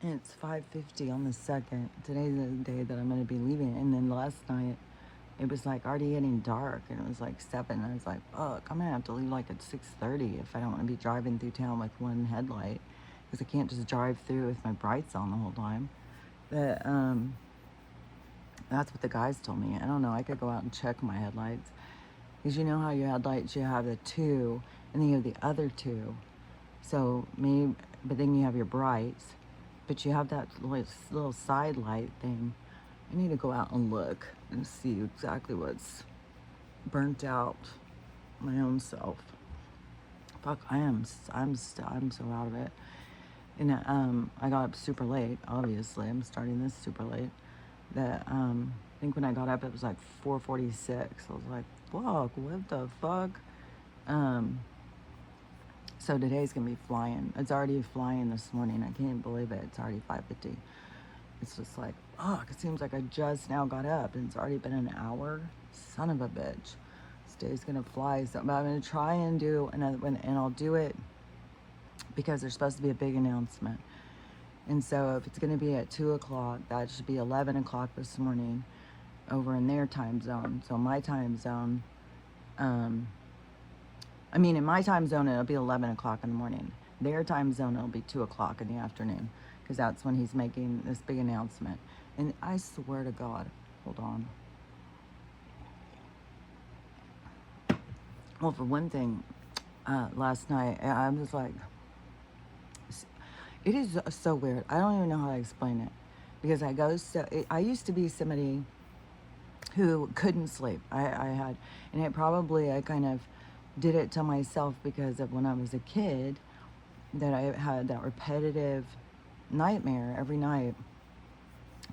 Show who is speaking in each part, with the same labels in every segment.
Speaker 1: It's 5:50 on the 2nd. Today's the day that I'm going to be leaving. And then last night, it was like already getting dark, and it was like 7. I was like, fuck, I'm going to have to leave like at 6:30 if I don't want to be driving through town with one headlight, because I can't just drive through with my brights on the whole time. That, that's what the guys told me. I don't know. I could go out and check my headlights. Because you know how your headlights, you have the two, and then you have the other two. So maybe, but then you have your brights, but you have that little side light thing. I need to go out and look and see exactly what's burnt out my own self. Fuck, I'm so out of it. And I got up super late. Obviously, I'm starting this super late. That I think when I got up, it was like 4:46. I was like, fuck, what the fuck? Um, So today's gonna be flying. It's already flying this morning. I can't believe it. It's already 5:50. It's just like, fuck. It seems like I just now got up and it's already been an hour. Son of a bitch. This day's gonna fly. So I'm gonna try and do another one, and I'll do it because there's supposed to be a big announcement. And so if it's gonna be at 2 o'clock, that should be 11 o'clock this morning over in their time zone. So my time zone, um, in my time zone, it'll be 11 o'clock in the morning. Their time zone, it'll be 2 o'clock in the afternoon, because that's when he's making this big announcement. And I swear to God, hold on. Well, for one thing, last night, I was like, it is so weird. I don't even know how to explain it. Because I used to be somebody who couldn't sleep. I had, and I kind of did it to myself because of when I was a kid, that I had that repetitive nightmare every night.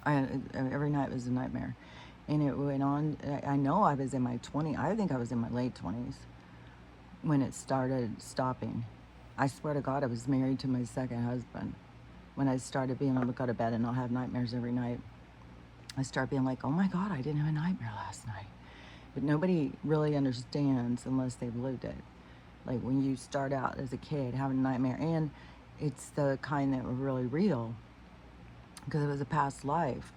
Speaker 1: Every night was a nightmare, and it went on. I know I was in my 20s. I think I was in my late 20s when it started stopping. I swear to God, I was married to my second husband when I started being able to go to bed and not have nightmares every night. I started being like, oh my God, I didn't have a nightmare last night. But nobody really understands unless they've lived it. Like when you start out as a kid having a nightmare, and it's the kind that were really real, because it was a past life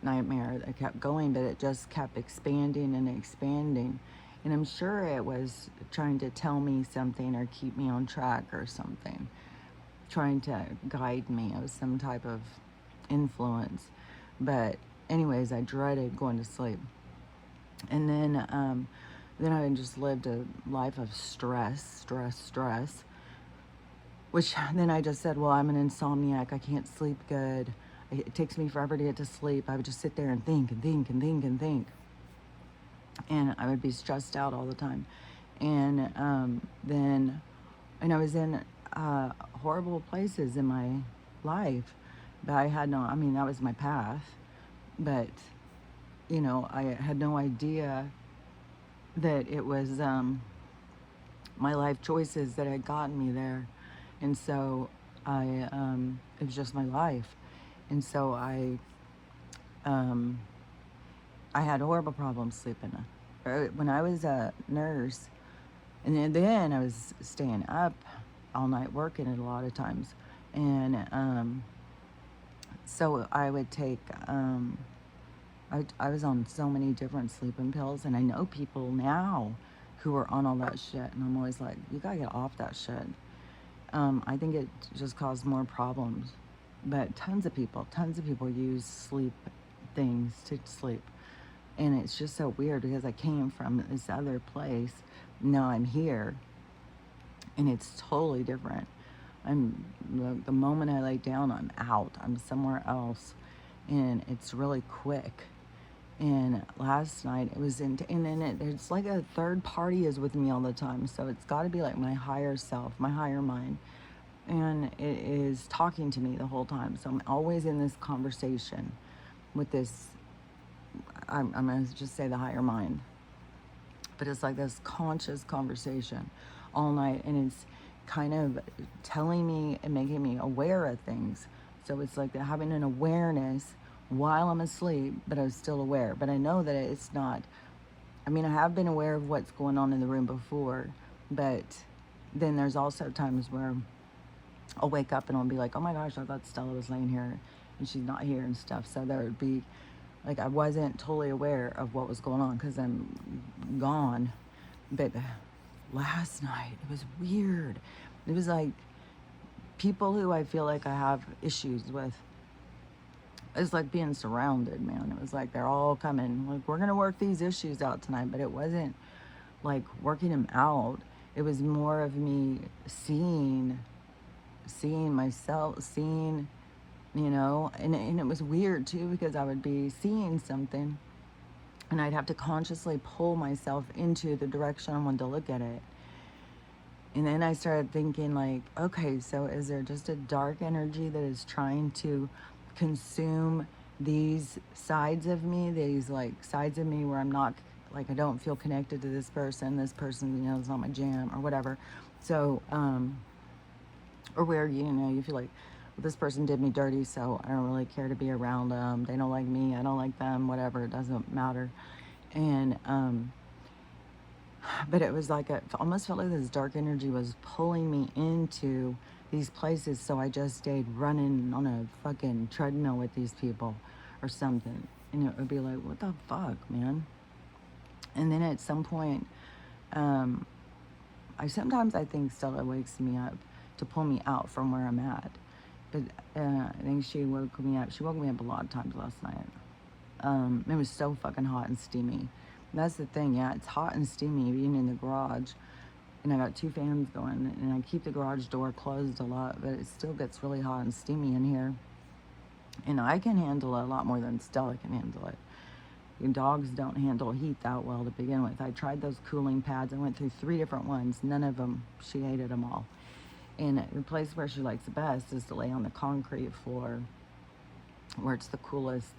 Speaker 1: nightmare that kept going, but it just kept expanding and expanding. And I'm sure it was trying to tell me something or keep me on track or something, trying to guide me. It was some type of influence. But anyways, I dreaded going to sleep. And then I just lived a life of stress, which then I just said, well, I'm an insomniac. I can't sleep good. It takes me forever to get to sleep. I would just sit there and think and think and think and think. And I would be stressed out all the time. And and I was in horrible places in my life. But that was my path. But, I had no idea that it was my life choices that had gotten me there. And so it was just my life. And so I had horrible problems sleeping. When I was a nurse, and then I was staying up all night working a lot of times. And so I would take, I was on so many different sleeping pills, and I know people now who are on all that shit, and I'm always like, you gotta get off that shit. I think it just caused more problems. But tons of people use sleep things to sleep. And it's just so weird because I came from this other place. Now I'm here, and it's totally different. The moment I lay down, I'm out. I'm somewhere else, and it's really quick. And last night it was it's like a third party is with me all the time. So it's got to be like my higher self, my higher mind. And it is talking to me the whole time. So I'm always in this conversation with this, I'm going to just say the higher mind. But it's like this conscious conversation all night. And it's kind of telling me and making me aware of things. So it's like having an awareness while I'm asleep, but I was still aware. But I know that it's not, I have been aware of what's going on in the room before, but then there's also times where I'll wake up and I'll be like, oh my gosh, I thought Stella was laying here and she's not here and stuff. So there would be like, I wasn't totally aware of what was going on because I'm gone. But last night, it was weird. It was like people who I feel like I have issues with. It's like being surrounded, man. It was like they're all coming, like, we're going to work these issues out tonight. But it wasn't like working them out. It was more of me seeing myself, and it was weird too because I would be seeing something and I'd have to consciously pull myself into the direction I wanted to look at it. And then I started thinking, like, okay, so is there just a dark energy that is trying to consume these sides of me, these like sides of me where I'm not, like, I don't feel connected to this person, is not my jam or whatever. So, or where, you feel like, well, this person did me dirty, so I don't really care to be around them. They don't like me, I don't like them, whatever, it doesn't matter. And, but it was like, it almost felt like this dark energy was pulling me into these places, so I just stayed running on a fucking treadmill with these people or something. And it would be like, what the fuck, man? And then at some point, sometimes I think Stella wakes me up to pull me out from where I'm at. But I think she woke me up. She woke me up a lot of times last night. It was so fucking hot and steamy. And that's the thing, yeah, it's hot and steamy being in the garage. And I got 2 fans going, and I keep the garage door closed a lot, but it still gets really hot and steamy in here. And I can handle it a lot more than Stella can handle it. Dogs don't handle heat that well to begin with. I tried those cooling pads. I went through 3 different ones. None of them, she hated them all. And the place where she likes the best is to lay on the concrete floor where it's the coolest.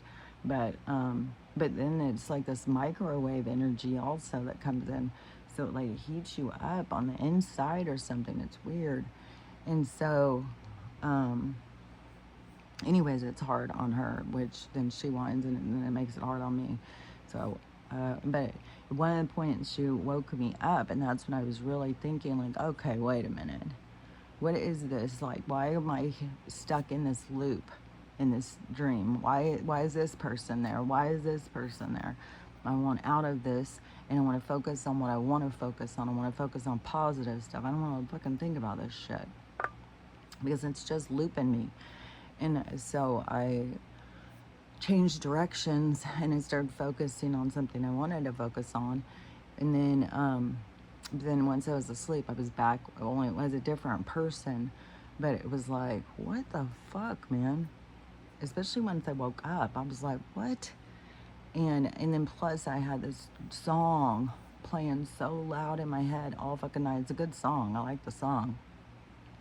Speaker 1: But then it's like this microwave energy also that comes in. So it like heats you up on the inside or something. It's weird. And so, anyways, it's hard on her, which then she whines and then it makes it hard on me. So, but one of the points she woke me up, and that's when I was really thinking, like, okay, wait a minute. What is this? Like, why am I stuck in this loop, in this dream? Why is this person there? Why is this person there? I want out of this, and I want to focus on what I want to focus on. I want to focus on positive stuff. I don't want to fucking think about this shit because it's just looping me. And so I changed directions and I started focusing on something I wanted to focus on. And then once I was asleep, I was back. Only it was a different person, but it was like, what the fuck, man? Especially once I woke up, I was like, what? And then plus I had this song playing so loud in my head all fucking night. It's a good song. I like the song.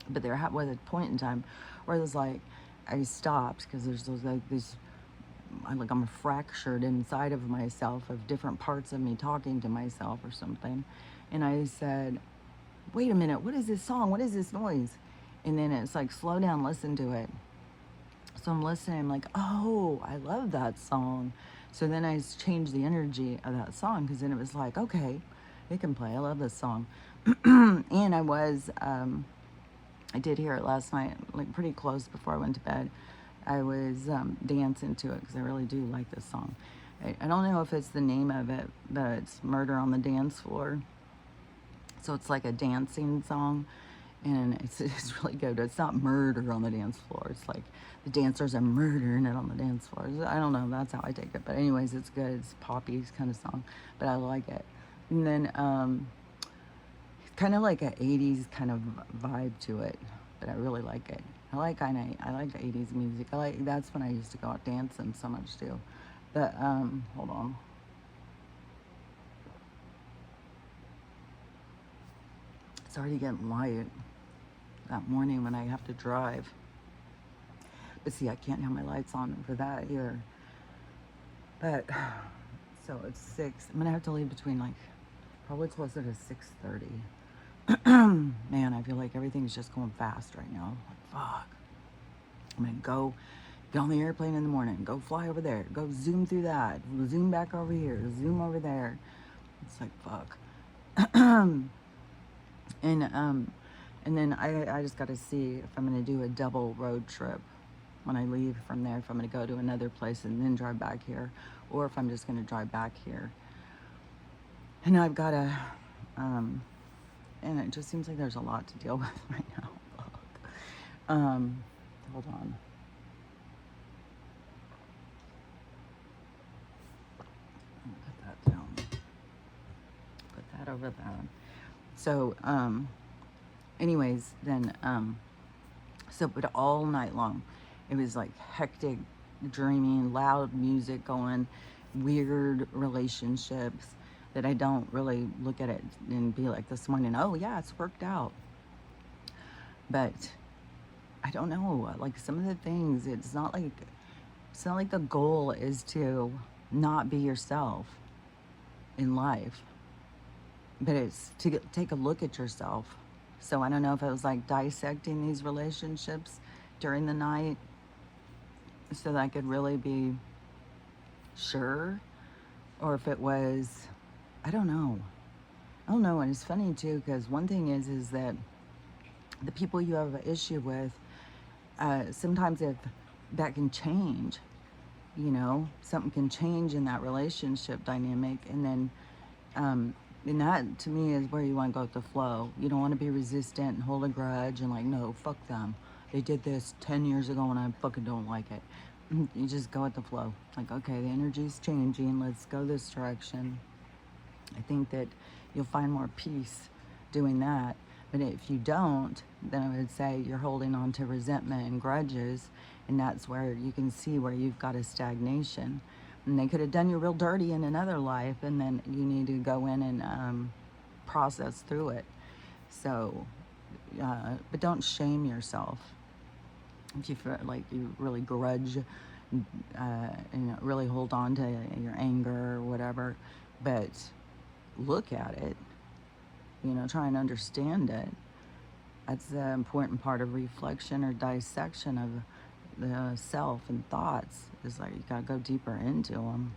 Speaker 1: But there was a point in time where it was like, I stopped because there's those like these, I'm fractured inside of myself of different parts of me talking to myself or something. And I said, wait a minute, what is this song? What is this noise? And then it's like, slow down, listen to it. So I'm listening, I'm like, oh, I love that song. So then I changed the energy of that song because then it was like, okay, it can play. I love this song. And I did hear it last night, like pretty close before I went to bed. I was dancing to it because I really do like this song. I don't know if it's the name of it, but it's Murder on the Dance Floor. So it's like a dancing song, and it's really good. It's not murder on the dance floor. It's like the dancers are murdering it on the dance floor. I don't know. That's how I take it. But anyways, it's good. It's poppy kind of song, but I like it. And then kind of like an 80s kind of vibe to it, but I really like it. I like the 80s music. That's when I used to go out dancing so much too. But hold on. It's already getting light that morning when I have to drive. But see, I can't have my lights on for that either. But so it's 6. I'm gonna have to leave between like probably closer to 6:30. Man, I feel like everything's just going fast right now. Like, fuck. I'm gonna go get on the airplane in the morning, go fly over there, go zoom through that, zoom back over here, zoom over there. It's like, fuck. And And then I just got to see if I'm going to do a double road trip when I leave from there, if I'm going to go to another place and then drive back here, or if I'm just going to drive back here. And I've got to, and it just seems like there's a lot to deal with right now. Hold on. Put that down. Put that over there. So, anyways, then, but all night long, it was like hectic, dreaming, loud music going, weird relationships that I don't really look at it and be like this morning, oh yeah, it's worked out. But I don't know, like some of the things, it's not like the goal is to not be yourself in life, but it's to take a look at yourself. So I don't know if it was like dissecting these relationships during the night so that I could really be sure, or if it was, I don't know. And it's funny too, because one thing is that the people you have an issue with, sometimes if that can change, something can change in that relationship dynamic, and then and that to me is where you want to go with the flow. You don't want to be resistant and hold a grudge and like, no, fuck them. They did this 10 years ago and I fucking don't like it. You just go with the flow. Like, okay, the energy's changing. Let's go this direction. I think that you'll find more peace doing that. But if you don't, then I would say you're holding on to resentment and grudges, and that's where you can see where you've got a stagnation. And they could have done you real dirty in another life, and then you need to go in and process through it. So, but don't shame yourself. If you feel like you really grudge and really hold on to your anger or whatever, but look at it, try and understand it. That's the important part of reflection or dissection of the self and thoughts, is like you gotta go deeper into them.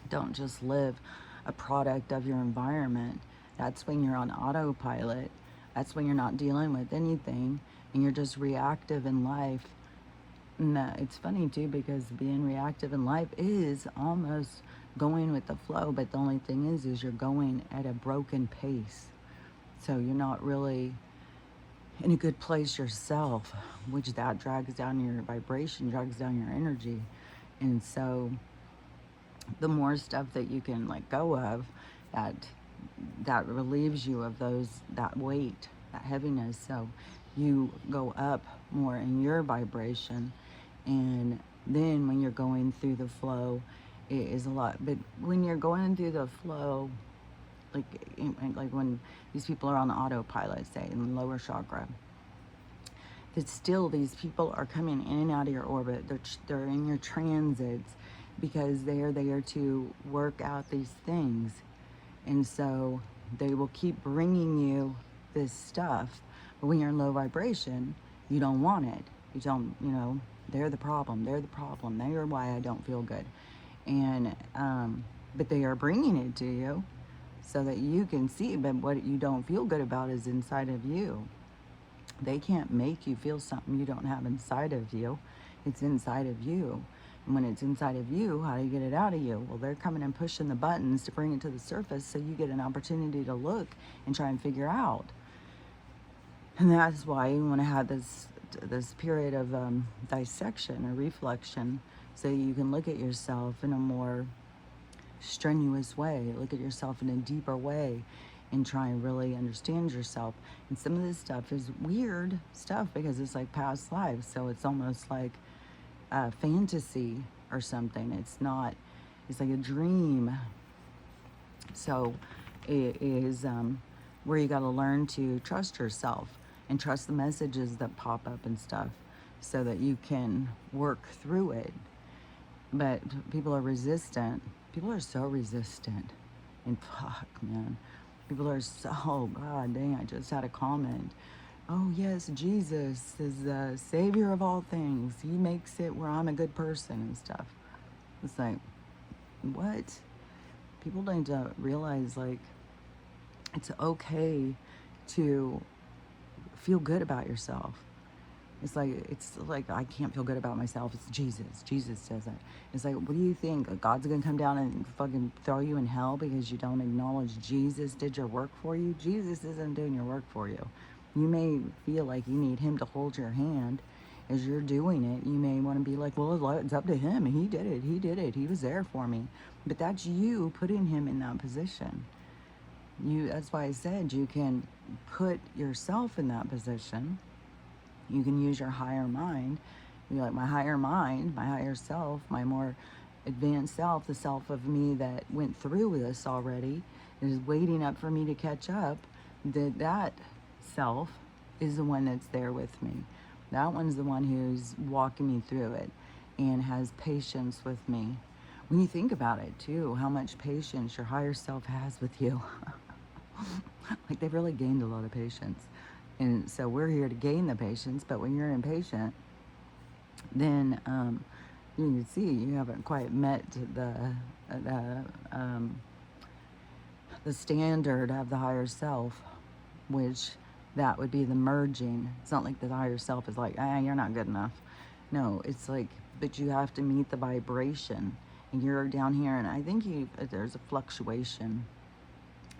Speaker 1: Don't just live a product of your environment. That's when you're on autopilot. That's when you're not dealing with anything and you're just reactive in life. And it's funny too, because being reactive in life is almost going with the flow, but the only thing is you're going at a broken pace. So you're not really in a good place yourself, which that drags down your vibration, drags down your energy. And so the more stuff that you can let go of, that relieves you of that weight, that heaviness. So you go up more in your vibration, and then when you're going through the flow, it is a lot. But when you're going through the flow, like when these people are on autopilot, say in the lower chakra, that still these people are coming in and out of your orbit. They're in your transits because they are there to work out these things. And so they will keep bringing you this stuff. But when you're in low vibration, you don't want it. You don't, they're the problem. They're the problem. They are why I don't feel good. And, but they are bringing it to you so that you can see. But what you don't feel good about is inside of you. They can't make you feel something you don't have inside of you. It's inside of you. And when it's inside of you, how do you get it out of you? Well, they're coming and pushing the buttons to bring it to the surface so you get an opportunity to look and try and figure out. And that's why you want to have this period of dissection or reflection, so you can look at yourself in a more strenuous way, look at yourself in a deeper way, and try and really understand yourself. And some of this stuff is weird stuff because it's like past lives, so it's almost like fantasy or something. It's like a dream. So it is where you got to learn to trust yourself and trust the messages that pop up and stuff so that you can work through it. But people are resistant. People are so resistant. And fuck, man. People are so, God dang, I just had a comment. Oh yes, Jesus is the savior of all things. He makes it where I'm a good person and stuff. It's like, what? People need to realize, like, it's okay to feel good about yourself. It's like I can't feel good about myself. It's Jesus. Jesus says it. It's like, what do you think? God's gonna come down and fucking throw you in hell because you don't acknowledge Jesus did your work for you? Jesus isn't doing your work for you. You may feel like you need him to hold your hand as you're doing it. You may want to be like, well, it's up to him. He did it. He did it. He was there for me. But that's you putting him in that position. That's why I said you can put yourself in that position. You can use your higher mind. You're like, my higher mind, my higher self, my more advanced self, the self of me that went through this already, is waiting up for me to catch up. That self is the one that's there with me. That one's the one who's walking me through it and has patience with me. When you think about it too, how much patience your higher self has with you. Like, they've really gained a lot of patience. And so we're here to gain the patience, but when you're impatient, then you can see you haven't quite met the standard of the higher self, which that would be the merging. It's not like the higher self is like, you're not good enough. No, it's like, but you have to meet the vibration, and you're down here, and I think there's a fluctuation,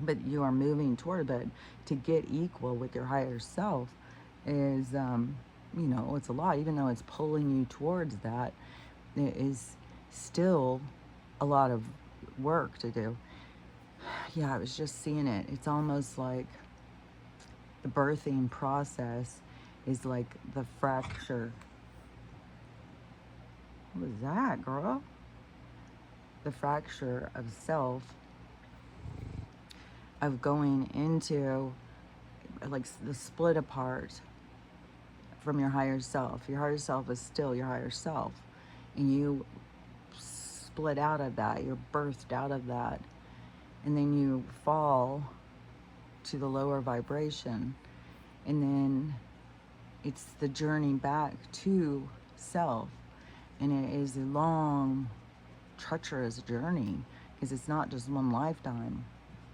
Speaker 1: but you are moving toward it. To get equal with your higher self is, it's a lot. Even though it's pulling you towards that, it is still a lot of work to do. Yeah, I was just seeing it. It's almost like the birthing process is like the fracture. What was that, girl? The fracture of self, of going into like the split apart from your higher self. Your higher self is still your higher self, and you split out of that. You're birthed out of that, and then you fall to the lower vibration, and then it's the journey back to self. And it is a long, treacherous journey, because it's not just one lifetime.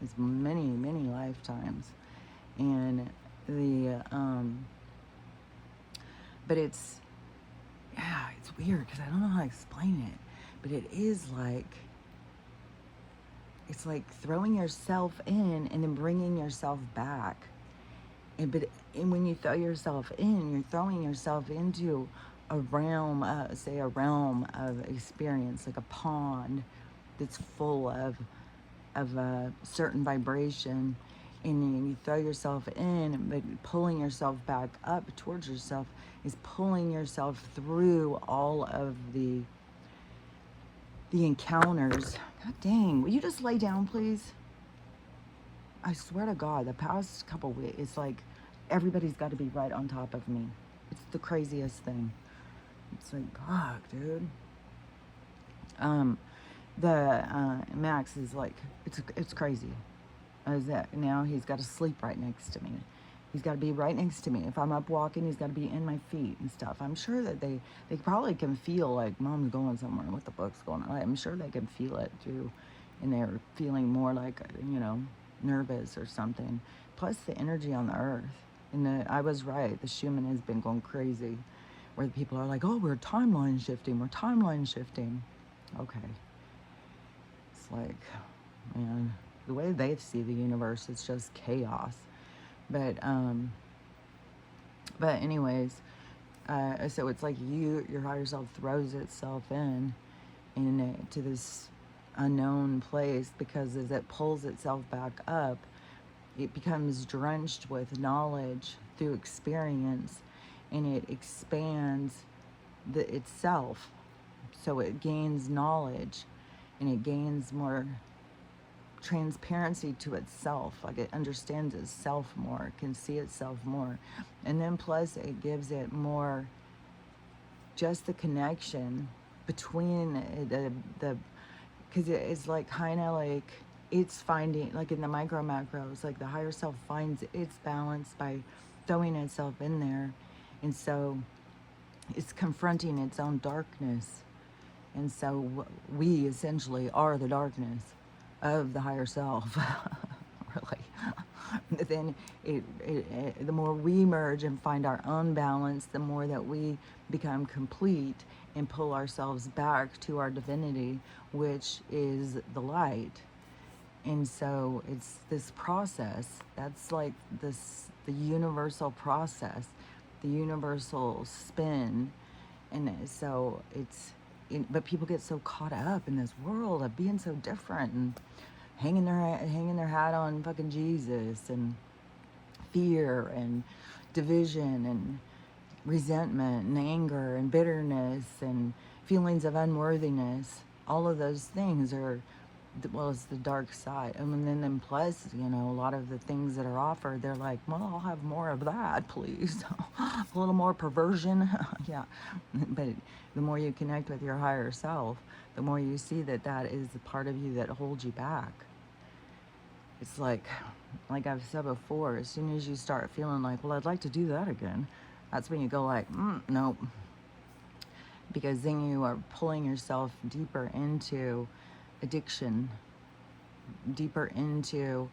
Speaker 1: It's many, many lifetimes. And but it's weird, because I don't know how to explain it, but it is like, it's like throwing yourself in and then bringing yourself back. And when you throw yourself in, you're throwing yourself into a realm, say a realm of experience, like a pond that's full of a certain vibration, and then you throw yourself in, but pulling yourself back up towards yourself is pulling yourself through all of the encounters. God dang, will you just lay down, please? I swear to God, the past couple weeks, it's like everybody's got to be right on top of me. It's the craziest thing. It's like, fuck, dude. Max is like, it's crazy. Is that now he's got to sleep right next to me. He's got to be right next to me. If I'm up walking, he's got to be in my feet and stuff. I'm sure that they probably can feel like mom's going somewhere. What the fuck's going on? I'm sure they can feel it too, and they're feeling more like, nervous or something. Plus the energy on the earth. And I was right. The Schumann has been going crazy, where the people are like, oh, we're timeline shifting. We're timeline shifting. Okay. It's like, man, the way they see the universe, it's just chaos. But anyways, so it's like your higher self throws itself in to this unknown place, because as it pulls itself back up, it becomes drenched with knowledge through experience, and it expands itself. So it gains knowledge, and it gains more transparency to itself. Like, it understands itself more, it can see itself more. And then plus it gives it more, just the connection between the because it's like kind of like it's finding, like in the micro macros, like the higher self finds its balance by throwing itself in there. And so it's confronting its own darkness. And so we essentially are the darkness of the higher self. Really. then the more we merge and find our own balance, the more that we become complete and pull ourselves back to our divinity, which is the light. And so it's this process that's like this, the universal process, the universal spin. And so but people get so caught up in this world of being so different and hanging their hat on fucking Jesus and fear and division and resentment and anger and bitterness and feelings of unworthiness. All of those things are, well, it's the dark side. And then plus, a lot of the things that are offered, they're like, well, I'll have more of that, please. A little more perversion. Yeah. But the more you connect with your higher self, the more you see that that is the part of you that holds you back. It's like I've said before, as soon as you start feeling like, well, I'd like to do that again, that's when you go like, nope. Because then you are pulling yourself deeper into addiction, deeper into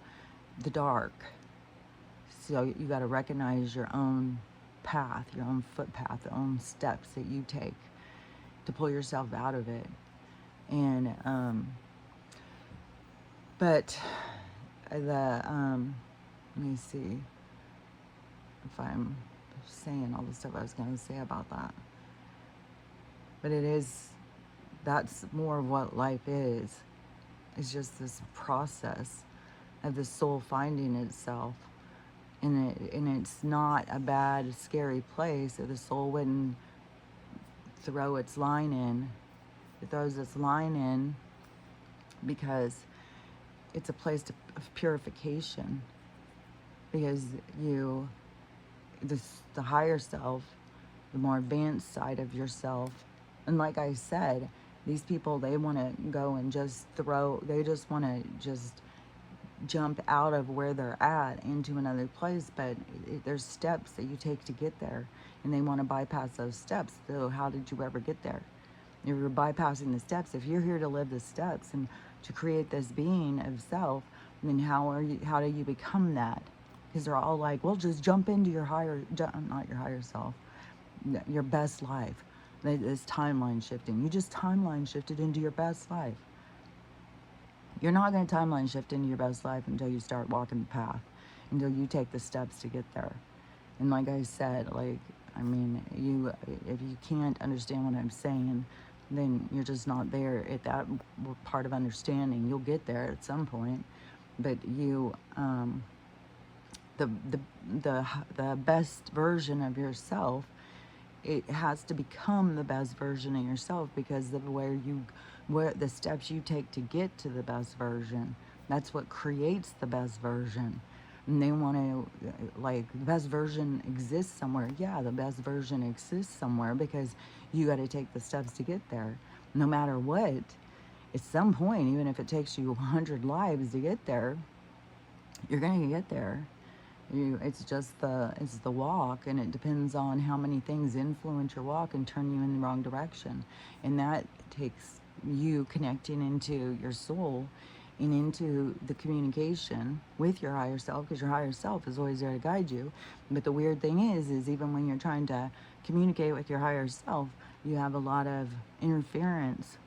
Speaker 1: the dark. So you got to recognize your own path, your own footpath, the own steps that you take to pull yourself out of it. And but let me see if I'm saying all the stuff I was going to say about that. But that's more of what life is. It's just this process of the soul finding itself. And it's not a bad, scary place that the soul wouldn't throw its line in. It throws its line in because it's a place of purification. Because the higher self, the more advanced side of yourself, and like I said, these people, they want to go and they just want to just jump out of where they're at into another place, but there's steps that you take to get there, and they want to bypass those steps. So how did you ever get there? If you're bypassing the steps, if you're here to live the steps and to create this being of self, then how do you become that? Because they're all like, well, just jump into your not your higher self, your best life. This timeline shifting. You just timeline shifted into your best life. You're not going to timeline shift into your best life until you start walking the path, until you take the steps to get there. And like I said, if you can't understand what I'm saying, then you're just not there at that part of understanding. You'll get there at some point, but the best version of yourself, it has to become the best version of yourself, because of where the steps you take to get to the best version, that's what creates the best version. And they want to, the best version exists somewhere. Yeah, the best version exists somewhere, because you got to take the steps to get there. No matter what, at some point, even if it takes you 100 lives to get there, you're going to get there. It's the walk, and it depends on how many things influence your walk and turn you in the wrong direction. And that takes you connecting into your soul and into the communication with your higher self, because your higher self is always there to guide you. But the weird thing is even when you're trying to communicate with your higher self, you have a lot of interference,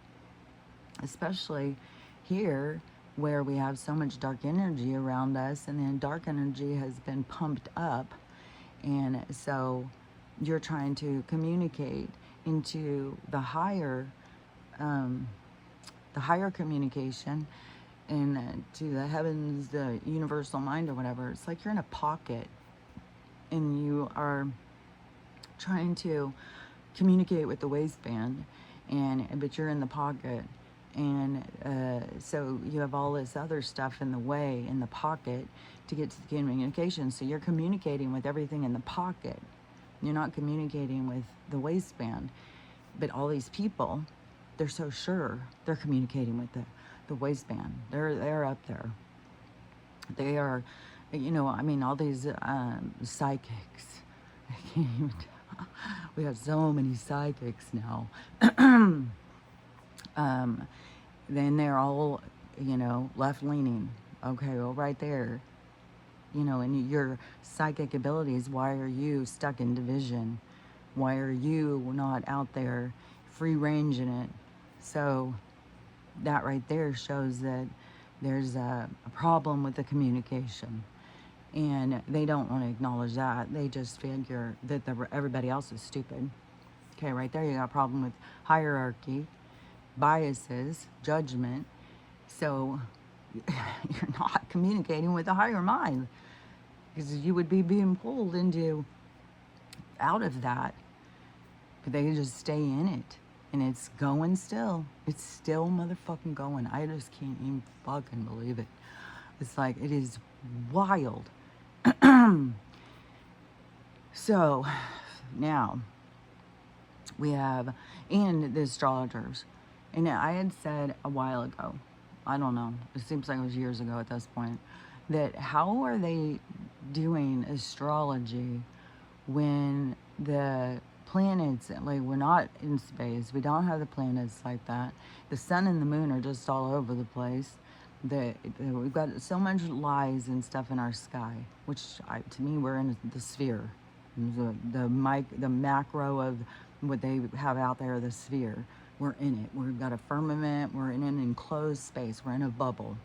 Speaker 1: especially here, where we have so much dark energy around us, and then dark energy has been pumped up. And so you're trying to communicate into the higher communication, and to the heavens, the universal mind or whatever. It's like you're in a pocket and you are trying to communicate with the waistband, but you're in the pocket. And so you have all this other stuff in the way in the pocket to get to the communication. So you're communicating with everything in the pocket. You're not communicating with the waistband. But all these people, they're so sure they're communicating with the waistband. They're up there. They are, all these psychics. I can't even tell. We have so many psychics now. Then they're all, left-leaning. Okay, well, right there, in your psychic abilities, why are you stuck in division? Why are you not out there free range in it? So that right there shows that there's a problem with the communication. And they don't want to acknowledge that. They just figure that everybody else is stupid. Okay, right there you got a problem with hierarchy, biases, judgment. So you're not communicating with the higher mind, because you would be being pulled into out of that, but they just stay in it, and it's going still. It's still motherfucking going. I just can't even fucking believe it. It's like, it is wild. So now we have, and the astrologers, and I had said a while ago, I don't know, it seems like it was years ago at this point, that how are they doing astrology when the planets, like, we're not in space, we don't have the planets like that, the sun and the moon are just all over the place, we've got so much lies and stuff in our sky, which to me, we're in the sphere, the macro of what they have out there, the sphere. We're in it. We've got a firmament. We're in an enclosed space. We're in a bubble.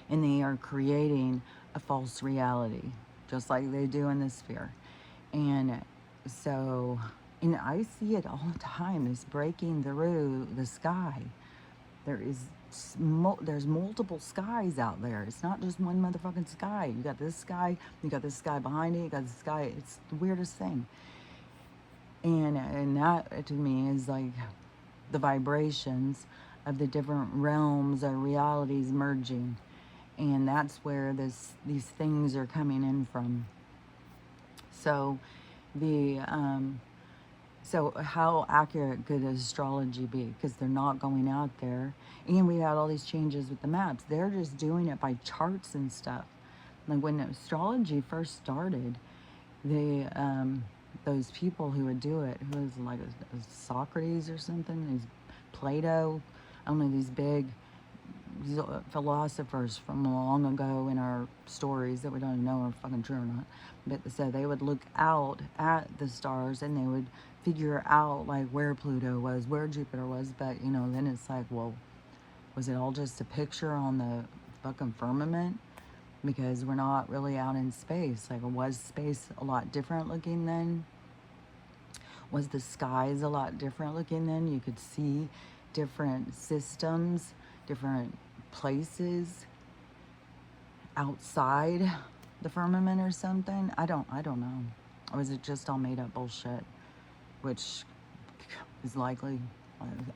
Speaker 1: And they are creating a false reality, just like they do in the sphere. And so, and I see it all the time. It's breaking through the sky. There's multiple skies out there. It's not just one motherfucking sky. You got this sky. You got this sky behind it. You got this sky. It's the weirdest thing. And that to me is like the vibrations of the different realms or realities merging, and that's where these things are coming in from. So so how accurate could astrology be? Because they're not going out there, and we had all these changes with the maps. They're just doing it by charts and stuff. Like when astrology first started, they those people who would do it, who was like a Socrates or something, these Plato, only these big philosophers from long ago in our stories that we don't even know are fucking true or not. But so they would look out at the stars and they would figure out like where Pluto was, where Jupiter was. But then it's like, well, was it all just a picture on the fucking firmament? Because we're not really out in space. Like, was space a lot different looking then? Was the skies a lot different looking then? You could see different systems, different places outside the firmament or something. I don't know. Or was it just all made up bullshit? Which is likely,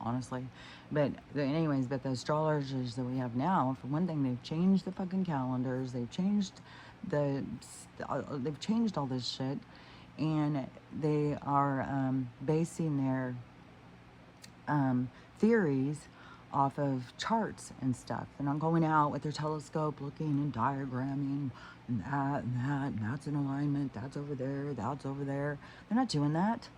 Speaker 1: honestly. But anyways, but the astrologers that we have now, for one thing, they've changed the fucking calendars. They've changed they've changed all this shit, and they are basing their theories off of charts and stuff. They're not going out with their telescope looking and diagramming and that and that, and that's in alignment, that's over there, that's over there. They're not doing that.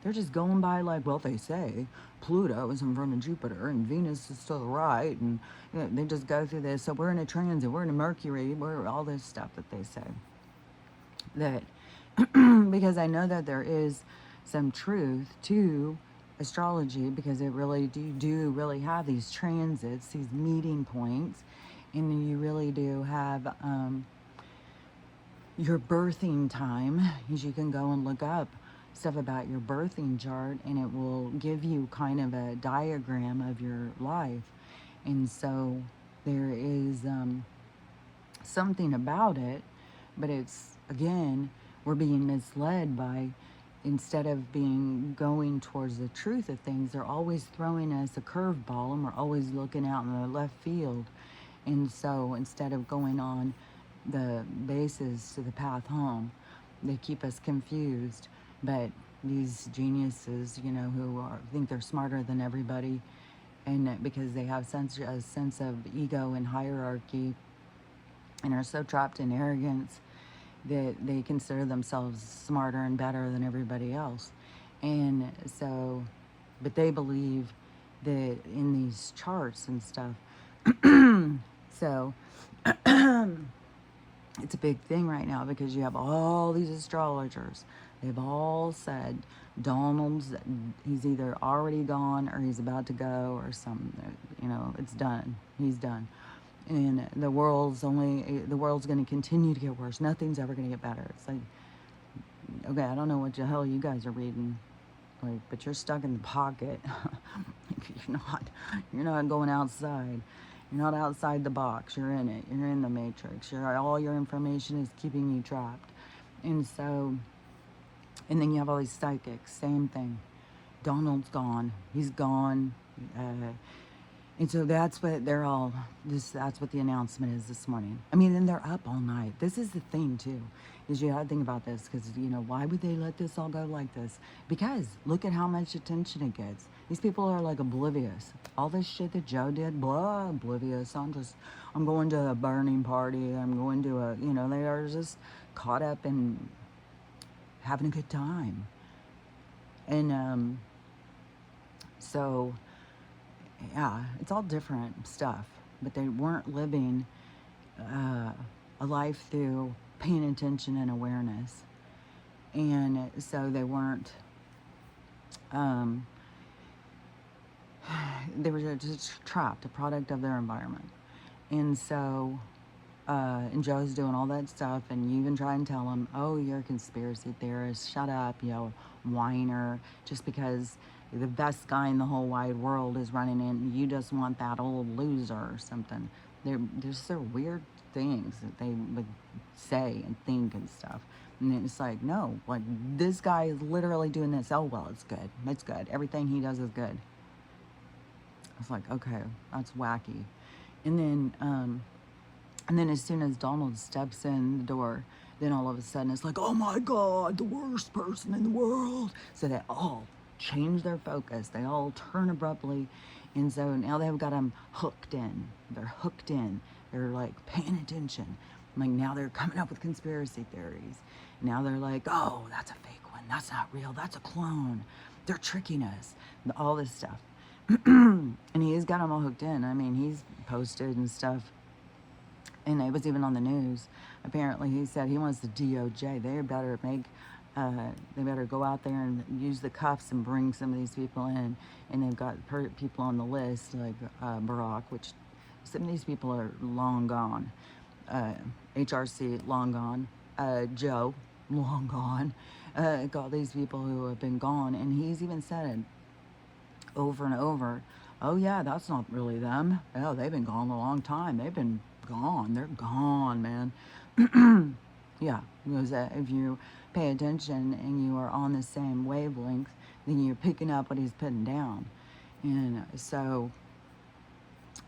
Speaker 1: They're just going by like, well, they say Pluto is in front of Jupiter and Venus is to the right, and they just go through this. So we're in a transit, we're in a Mercury, we're all this stuff that they say. That because I know that there is some truth to astrology, because it really do really have these transits, these meeting points, and you really do have your birthing time. You can go and look up stuff about your birthing chart, and it will give you kind of a diagram of your life. And so there is something about it, but it's, again, we're being misled by, instead of going towards the truth of things, they're always throwing us a curveball, and we're always looking out in the left field. And so instead of going on the bases to the path home, they keep us confused. But these geniuses, who think they're smarter than everybody, and because they have a sense of ego and hierarchy, and are so trapped in arrogance that they consider themselves smarter and better than everybody else. And so, but they believe that in these charts and stuff. So It's a big thing right now because you have all these astrologers. They've all said Donald's, he's either already gone or he's about to go or something. You know, it's done. He's done. And the world's going to continue to get worse. Nothing's ever going to get better. It's like, okay, I don't know what the hell you guys are reading, like, but you're stuck in the pocket. You're not going outside. You're not outside the box. You're in it. You're in the matrix. All your information is keeping you trapped. And so, and then you have all these psychics. Same thing. Donald's gone. He's gone. And so that's what they're all, that's what the announcement is this morning. I mean, and they're up all night. This is the thing, too, is you have to think about this because, you know, why would they let this all go like this? Because look at how much attention it gets. These people are, like, oblivious. All this shit that Joe did, blah, oblivious. I'm going to a burning party. I'm going to a, you know, they are just caught up in having a good time. And so, yeah, it's all different stuff, but they weren't living a life through paying attention and awareness. And so they weren't, they were just trapped, a product of their environment. And so, and Joe's doing all that stuff, and you even try and tell him, oh, you're a conspiracy theorist, shut up, you know, whiner, just because the best guy in the whole wide world is running in, you just want that old loser or something. There's so weird things that they would say and think and stuff. And it's like, no, like, this guy is literally doing this. Oh, well, it's good. It's good. Everything he does is good. It's like, okay, that's wacky. And then as soon as Donald steps in the door, then all of a sudden it's like, oh my God, the worst person in the world. So they all change their focus. They all turn abruptly. And so now they've got them hooked in. They're hooked in. They're like paying attention. Like now they're coming up with conspiracy theories. Now they're like, oh, that's a fake one. That's not real. That's a clone. They're tricking us. All this stuff. And he's got them all hooked in. I mean, he's posted and stuff. And it was even on the news. Apparently, he said he wants the DOJ. They better go out there and use the cuffs and bring some of these people in. And they've got people on the list, like Barack, which some of these people are long gone. HRC, long gone. Joe, long gone. Got these people who have been gone. And he's even said it over and over. Oh, yeah, that's not really them. Oh, they've been gone a long time. They've been gone. They're gone, man. Yeah, because if you pay attention and you are on the same wavelength, then you're picking up what he's putting down. And so,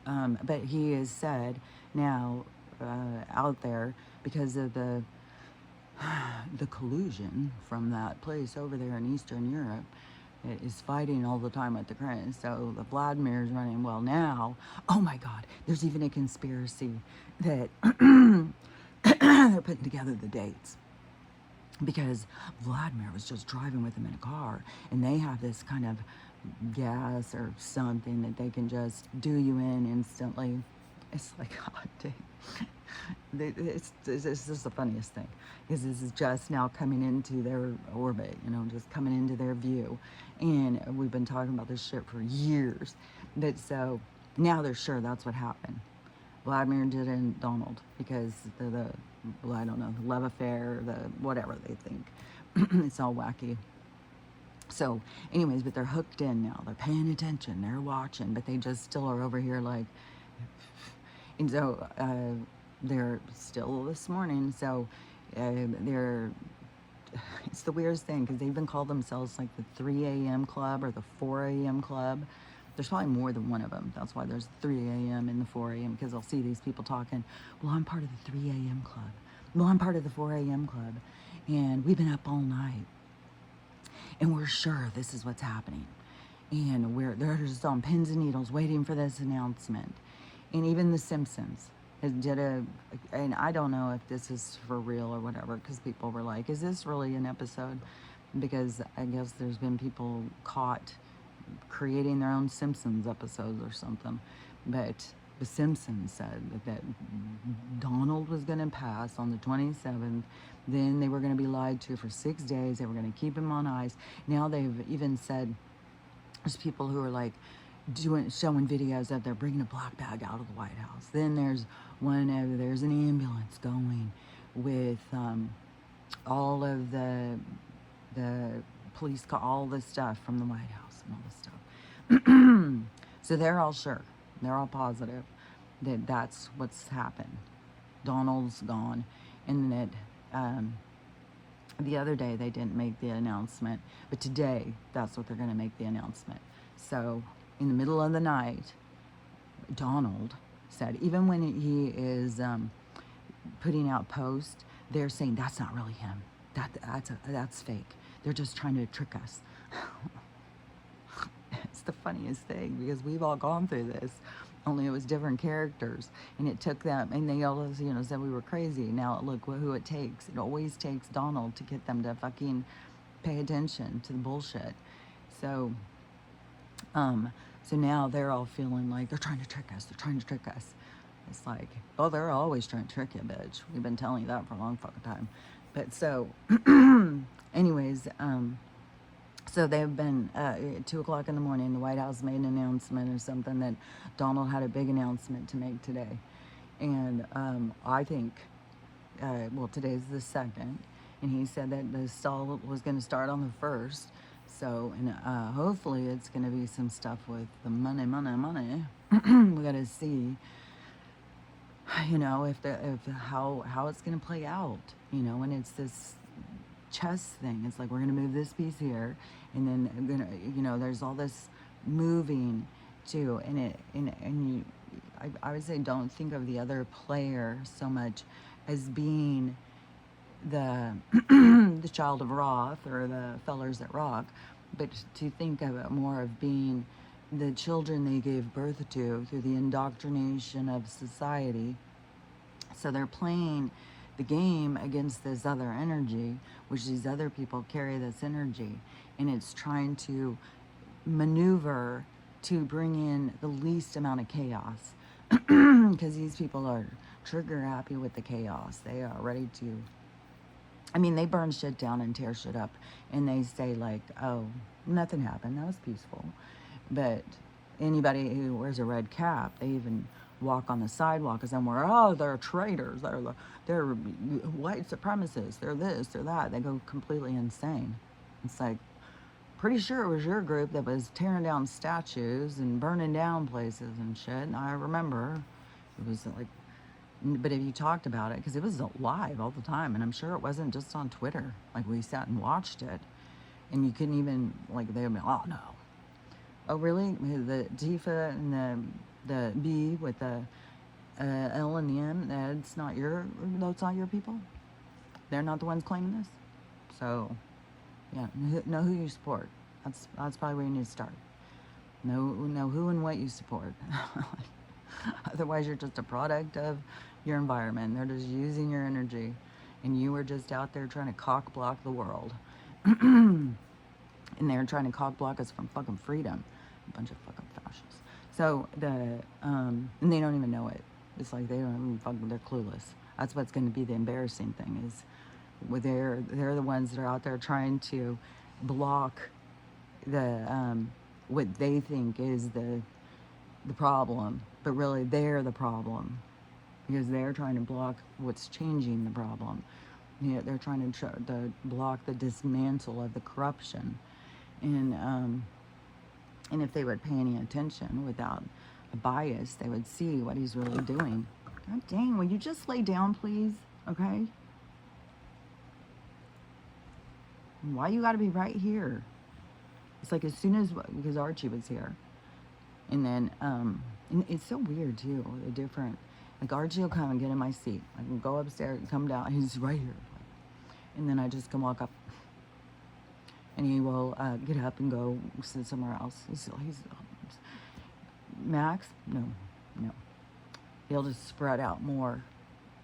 Speaker 1: but he has said now out there, because of the collusion from that place over there in Eastern Europe, is fighting all the time at the Kremlin. So the Vladimir's running. Well, now, oh my God, there's even a conspiracy that they're putting together the dates. Because Vladimir was just driving with him in a car, and they have this kind of gas or something that they can just do you in instantly. It's like, God dang. It's just the funniest thing, because this is just now coming into their orbit, you know, just coming into their view. And we've been talking about this shit for years. But so now they're sure that's what happened. Vladimir did it in Donald because well, I don't know, the love affair, the whatever they think. It's all wacky. So anyways, but they're hooked in now. They're paying attention. They're watching, but they just still are over here like, and so they're still this morning. So it's the weirdest thing, because they even call themselves like the 3 a.m. club or the 4 a.m. club. There's probably more than one of them. That's why there's 3 a.m. and the 4 a.m. because I'll see these people talking, well, I'm part of the 3 a.m. club. Well, I'm part of the 4 a.m. club. And we've been up all night. And we're sure this is what's happening. And they're just on pins and needles waiting for this announcement. And even The Simpsons and I don't know if this is for real or whatever, because people were like, is this really an episode? Because I guess there's been people caught creating their own Simpsons episodes or something. But The Simpsons said that Donald was going to pass on the 27th. Then they were going to be lied to for 6 days. They were going to keep him on ice. Now they've even said there's people who are like showing videos that they're bringing a black bag out of the White House. Then there's there's an ambulance going with all of the police car, all the stuff from the White House and all this stuff. So they're all sure, they're all positive that that's what's happened. Donald's gone, and that the other day they didn't make the announcement, but today that's what they're going to make the announcement. So in the middle of the night, Donald said, even when he is putting out posts, they're saying that's not really him. That's fake. They're just trying to trick us. It's the funniest thing because we've all gone through this. Only it was different characters, and it took them, and they always, said we were crazy. Now look who it takes. It always takes Donald to get them to fucking pay attention to the bullshit. So, so now they're all feeling like they're trying to trick us. They're trying to trick us. It's like, oh, they're always trying to trick you, bitch. We've been telling you that for a long fucking time. But so, anyways, so they've been, at 2 o'clock in the morning, the White House made an announcement or something that Donald had a big announcement to make today. And I think, well, today's the 2nd, and he said that the stall was going to start on the 1st. So, and hopefully it's going to be some stuff with the money. We got to see, if how it's going to play out, and it's this chess thing. It's like we're going to move this piece here, and then there's all this moving too, I would say don't think of the other player so much as being the the child of Roth or the fellers that rock, but to think of it more of being the children they gave birth to through the indoctrination of society. So they're playing the game against this other energy, which these other people carry this energy, and it's trying to maneuver to bring in the least amount of chaos, because these people are trigger happy with the chaos. They are ready to, they burn shit down and tear shit up, and they say like, oh, nothing happened, that was peaceful. But anybody who wears a red cap, they even walk on the sidewalk as I'm they're traitors, they're white supremacists, they're this, they're that. They go completely insane. It's like, pretty sure it was your group that was tearing down statues and burning down places and shit. And I remember it was like, but if you talked about it, because it was live all the time, and I'm sure it wasn't just on Twitter. Like, we sat and watched it, and you couldn't even, like, they would be, oh no. Oh really? The Tifa and the B with the L and the M, that's not your people? They're not the ones claiming this? So, yeah, know who you support. That's probably where you need to start. Know who and what you support. Otherwise, you're just a product of your environment. They're just using your energy, and you were just out there trying to cock block the world. And they're trying to cock block us from fucking freedom. A bunch of fucking fascists. So and they don't even know it. It's like they don't even fucking, they're clueless. That's what's going to be the embarrassing thing, is they're the ones that are out there trying to block the what they think is the problem, but really they're the problem, because they're trying to block what's changing the problem. They're trying to block the dismantle of the corruption, and if they would pay any attention without a bias, they would see what he's really doing. God dang, will you just lay down, please? Okay? Why you gotta be right here? It's like as soon as, because Archie was here, and then, and it's so weird too, the different, like Archie will come and get in my seat. I can go upstairs and come down, he's right here. And then I just can walk up, and he will get up and go sit somewhere else. He's Max, no. He'll just spread out more.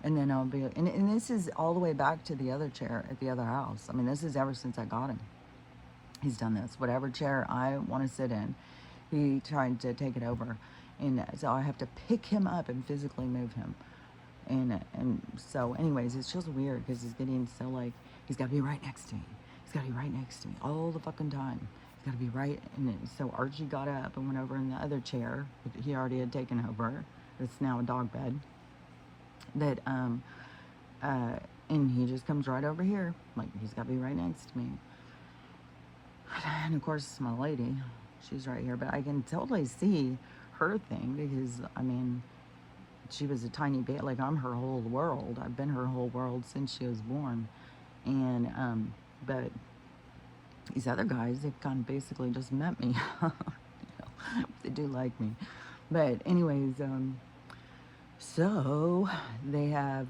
Speaker 1: And then I'll be, and this is all the way back to the other chair at the other house. I mean, this is ever since I got him. He's done this. Whatever chair I want to sit in, He tried to take it over, and so I have to pick him up and physically move him. And so, anyways, it's just weird because he's getting so like he's got to be right next to me. He's got to be right next to me all the fucking time. He's got to be right. And so Archie got up and went over in the other chair that he already had taken over. It's now a dog bed. That and he just comes right over here. Like he's got to be right next to me. And of course, my lady, she's right here, but I can totally see her thing because I mean, she was a tiny bit like I'm her whole world. I've been her whole world since she was born, and but these other guys, they've kind of basically just met me. You know, they do like me, but anyways, so they have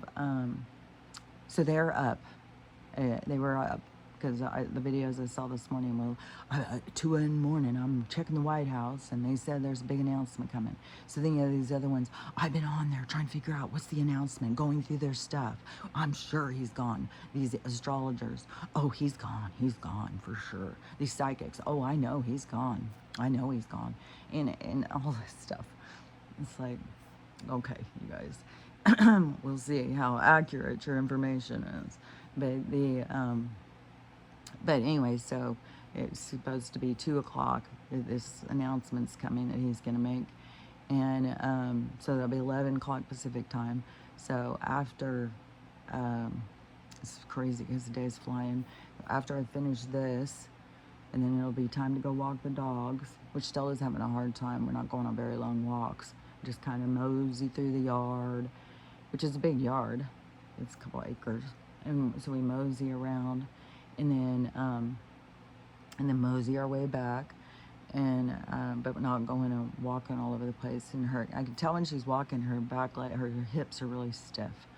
Speaker 1: so they're up. They were up because the videos I saw this morning, well, 2 in the morning, I'm checking the White House, and they said there's a big announcement coming. So then you have these other ones, I've been on there trying to figure out what's the announcement, going through their stuff. I'm sure he's gone. These astrologers, oh, he's gone for sure. These psychics, oh, I know he's gone. I know he's gone. And all this stuff. It's like, okay, you guys, we'll see how accurate your information is. But anyway, so it's supposed to be 2 o'clock. This announcement's coming that he's going to make. And so that'll be 11 o'clock Pacific time. So after, it's crazy because the day's flying. After I finish this, and then it'll be time to go walk the dogs, which Stella's having a hard time. We're not going on very long walks. Just kind of mosey through the yard, which is a big yard. It's a couple acres. And so we mosey around, and then mosey our way back, and but we're not going and walking all over the place. And I can tell when she's walking, her back, her hips are really stiff.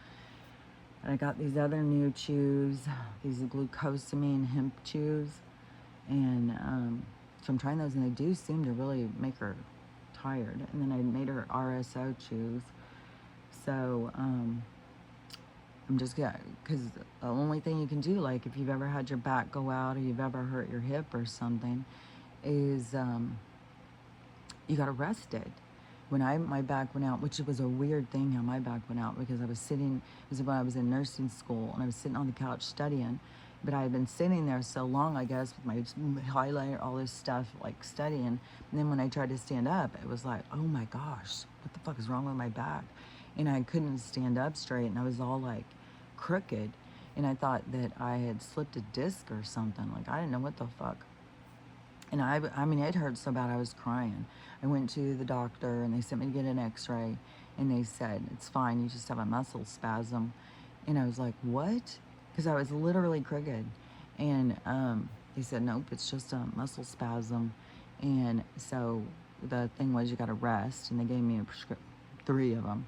Speaker 1: And I got these other new chews, these glucosamine hemp chews, and so I'm trying those, and they do seem to really make her tired. And then I made her RSO chews, so I'm just because the only thing you can do, like if you've ever had your back go out or you've ever hurt your hip or something, is you got to rest it. When my back went out, which was a weird thing how my back went out, because I was sitting, it was when I was in nursing school, and I was sitting on the couch studying, but I had been sitting there so long, I guess, with my highlighter, all this stuff, like studying, and then when I tried to stand up, it was like, oh my gosh, what the fuck is wrong with my back? And I couldn't stand up straight, and I was all like crooked, and I thought that I had slipped a disc or something. Like, I didn't know what the fuck. And I mean, it hurt so bad I was crying. I went to the doctor, and they sent me to get an x-ray, and they said, it's fine, you just have a muscle spasm. And I was like, what? Because I was literally crooked. And they said, nope, it's just a muscle spasm. And so the thing was, you got to rest, and they gave me a prescription, 3 of them.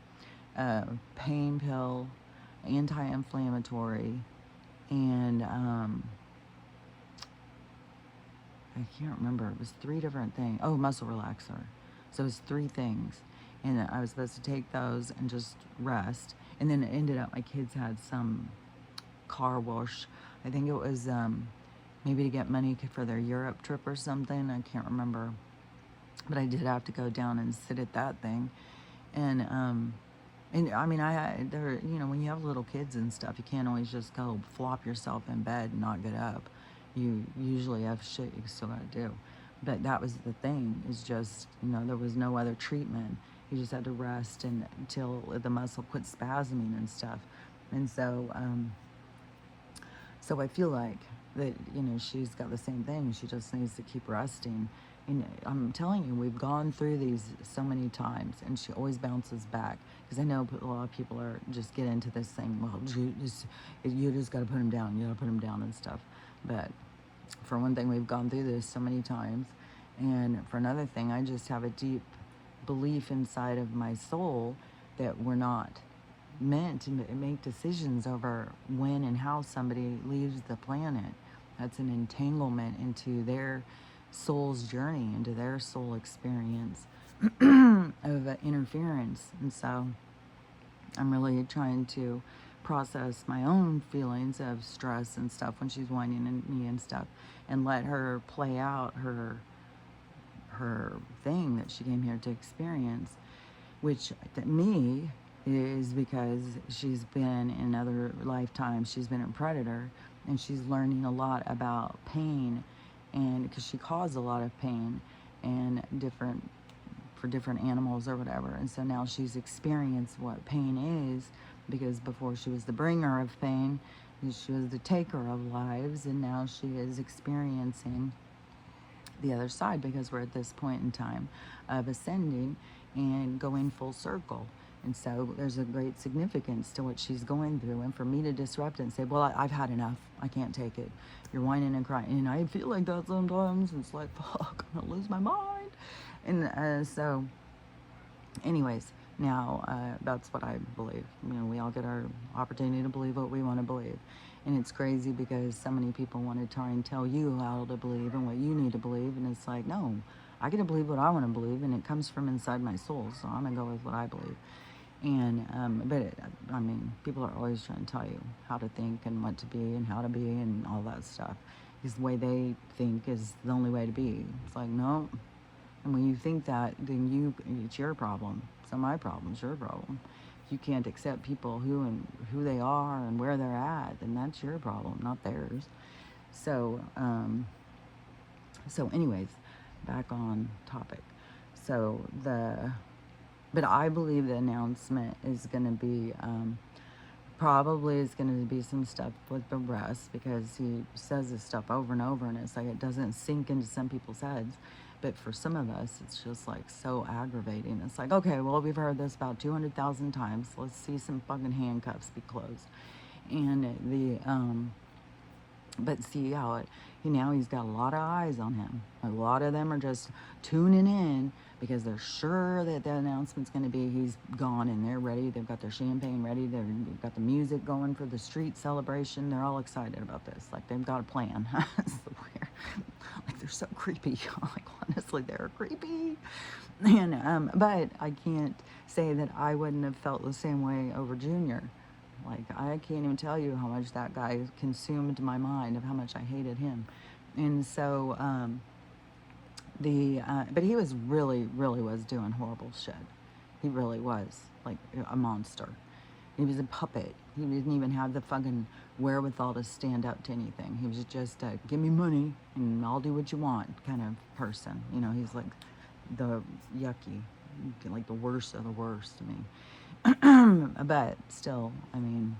Speaker 1: Pain pill, anti-inflammatory, and I can't remember. It was 3 different things. Oh, muscle relaxer. So it was 3 things. And I was supposed to take those and just rest. And then it ended up, my kids had some car wash. I think it was maybe to get money for their Europe trip or something. I can't remember. But I did have to go down and sit at that thing. And I mean, you know, when you have little kids and stuff, you can't always just go flop yourself in bed and not get up. You usually have shit you still gotta do. But that was the thing, is just, you know, there was no other treatment. You just had to rest until the muscle quit spasming and stuff. And so, so I feel like that, you know, she's got the same thing. She just needs to keep resting. And I'm telling you, we've gone through these so many times, and she always bounces back. Because I know a lot of people are just get into this thing, well, you just got to put him down. You got to put him down and stuff. But for one thing, we've gone through this so many times. And for another thing, I just have a deep belief inside of my soul that we're not meant to make decisions over when and how somebody leaves the planet. That's an entanglement into their soul's journey, into their soul experience of interference. And so I'm really trying to process my own feelings of stress and stuff when she's whining at me and stuff, and let her play out her her thing that she came here to experience, which to me is because she's been in other lifetimes, she's been a predator, and she's learning a lot about pain, and because she caused a lot of pain and for different animals or whatever, and so now she's experienced what pain is, because before she was the bringer of pain, she was the taker of lives, and now she is experiencing the other side, because we're at this point in time of ascending and going full circle. And so there's a great significance to what she's going through. And for me to disrupt it and say, well, I've had enough. I can't take it. You're whining and crying. And I feel like that sometimes. It's like, fuck, I'm going to lose my mind. And so anyways, now that's what I believe. You know, we all get our opportunity to believe what we want to believe. And it's crazy because so many people want to try and tell you how to believe and what you need to believe. And it's like, no, I get to believe what I want to believe, and it comes from inside my soul. So I'm going to go with what I believe. And, I mean, people are always trying to tell you how to think and what to be and how to be and all that stuff. Because the way they think is the only way to be. It's like, no. And when you think that, then it's your problem. It's not my problem, it's your problem. If you can't accept people who they are and where they're at, then that's your problem, not theirs. So, anyways, back on topic. But I believe the announcement is going to be, probably is going to be some stuff with the rest, because he says this stuff over and over, and it's like it doesn't sink into some people's heads. But for some of us, it's just like so aggravating. It's like, okay, well, we've heard this about 200,000 times. Let's see some fucking handcuffs be closed. And but see how now he's got a lot of eyes on him. A lot of them are just tuning in because they're sure that the announcement's going to be he's gone, and they're ready. They've got their champagne ready. They've got the music going for the street celebration. They're all excited about this. Like, they've got a plan. It's weird. Like, they're so creepy. Like, honestly, they're creepy. And but I can't say that I wouldn't have felt the same way over Junior. Like, I can't even tell you how much that guy consumed my mind, of how much I hated him. And so, but he was really was doing horrible shit. He really was, like, a monster. He was a puppet. He didn't even have the fucking wherewithal to stand up to anything. He was just a, give me money and I'll do what you want kind of person. You know, he's like the yucky, like the worst of the worst to me. But still, I mean,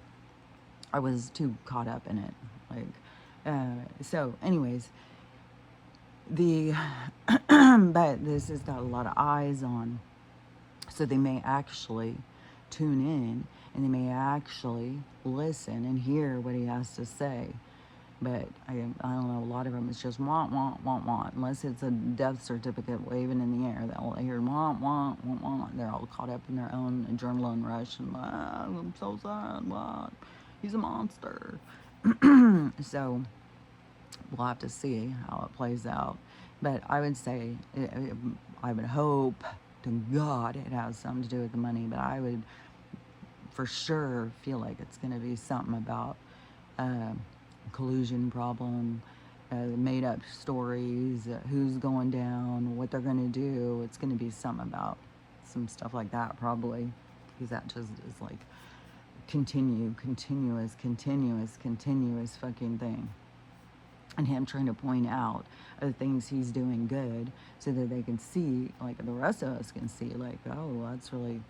Speaker 1: I was too caught up in it. Like, so anyways, but this has got a lot of eyes on, so they may actually tune in, and they may actually listen and hear what he has to say. But I don't know, a lot of them, it's just want, unless it's a death certificate waving in the air. They'll hear want. They're all caught up in their own adrenaline rush, and I'm so sad, what? He's a monster. So we'll have to see how it plays out. But I would say, I would hope to God it has something to do with the money, but I would for sure feel like it's going to be something about collusion problem, made up stories, who's going down, what they're going to do. It's going to be something about some stuff like that, probably, because that just is like continuous fucking thing. And him trying to point out the things he's doing good, so that they can see, like the rest of us can see, like, oh, that's really,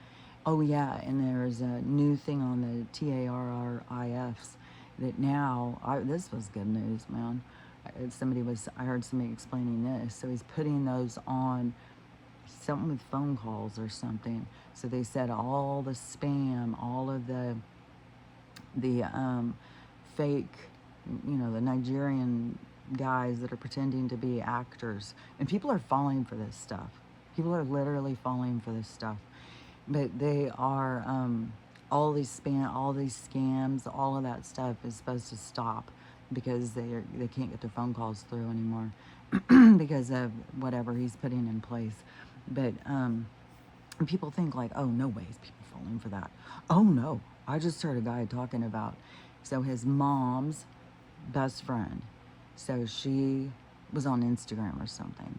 Speaker 1: oh yeah. And there's a new thing on the TARRIFs that now, this was good news, man. I heard somebody explaining this. So he's putting those on something with phone calls or something. So they said all the spam, all of the fake, you know, the Nigerian guys that are pretending to be actors. And people are falling for this stuff. People are literally falling for this stuff. But they are, all these scams, all of that stuff is supposed to stop, because they can't get their phone calls through anymore because of whatever he's putting in place. But people think like, oh, no way is people falling for that. Oh no, I just heard a guy talking about, so his mom's best friend, so she was on Instagram or something,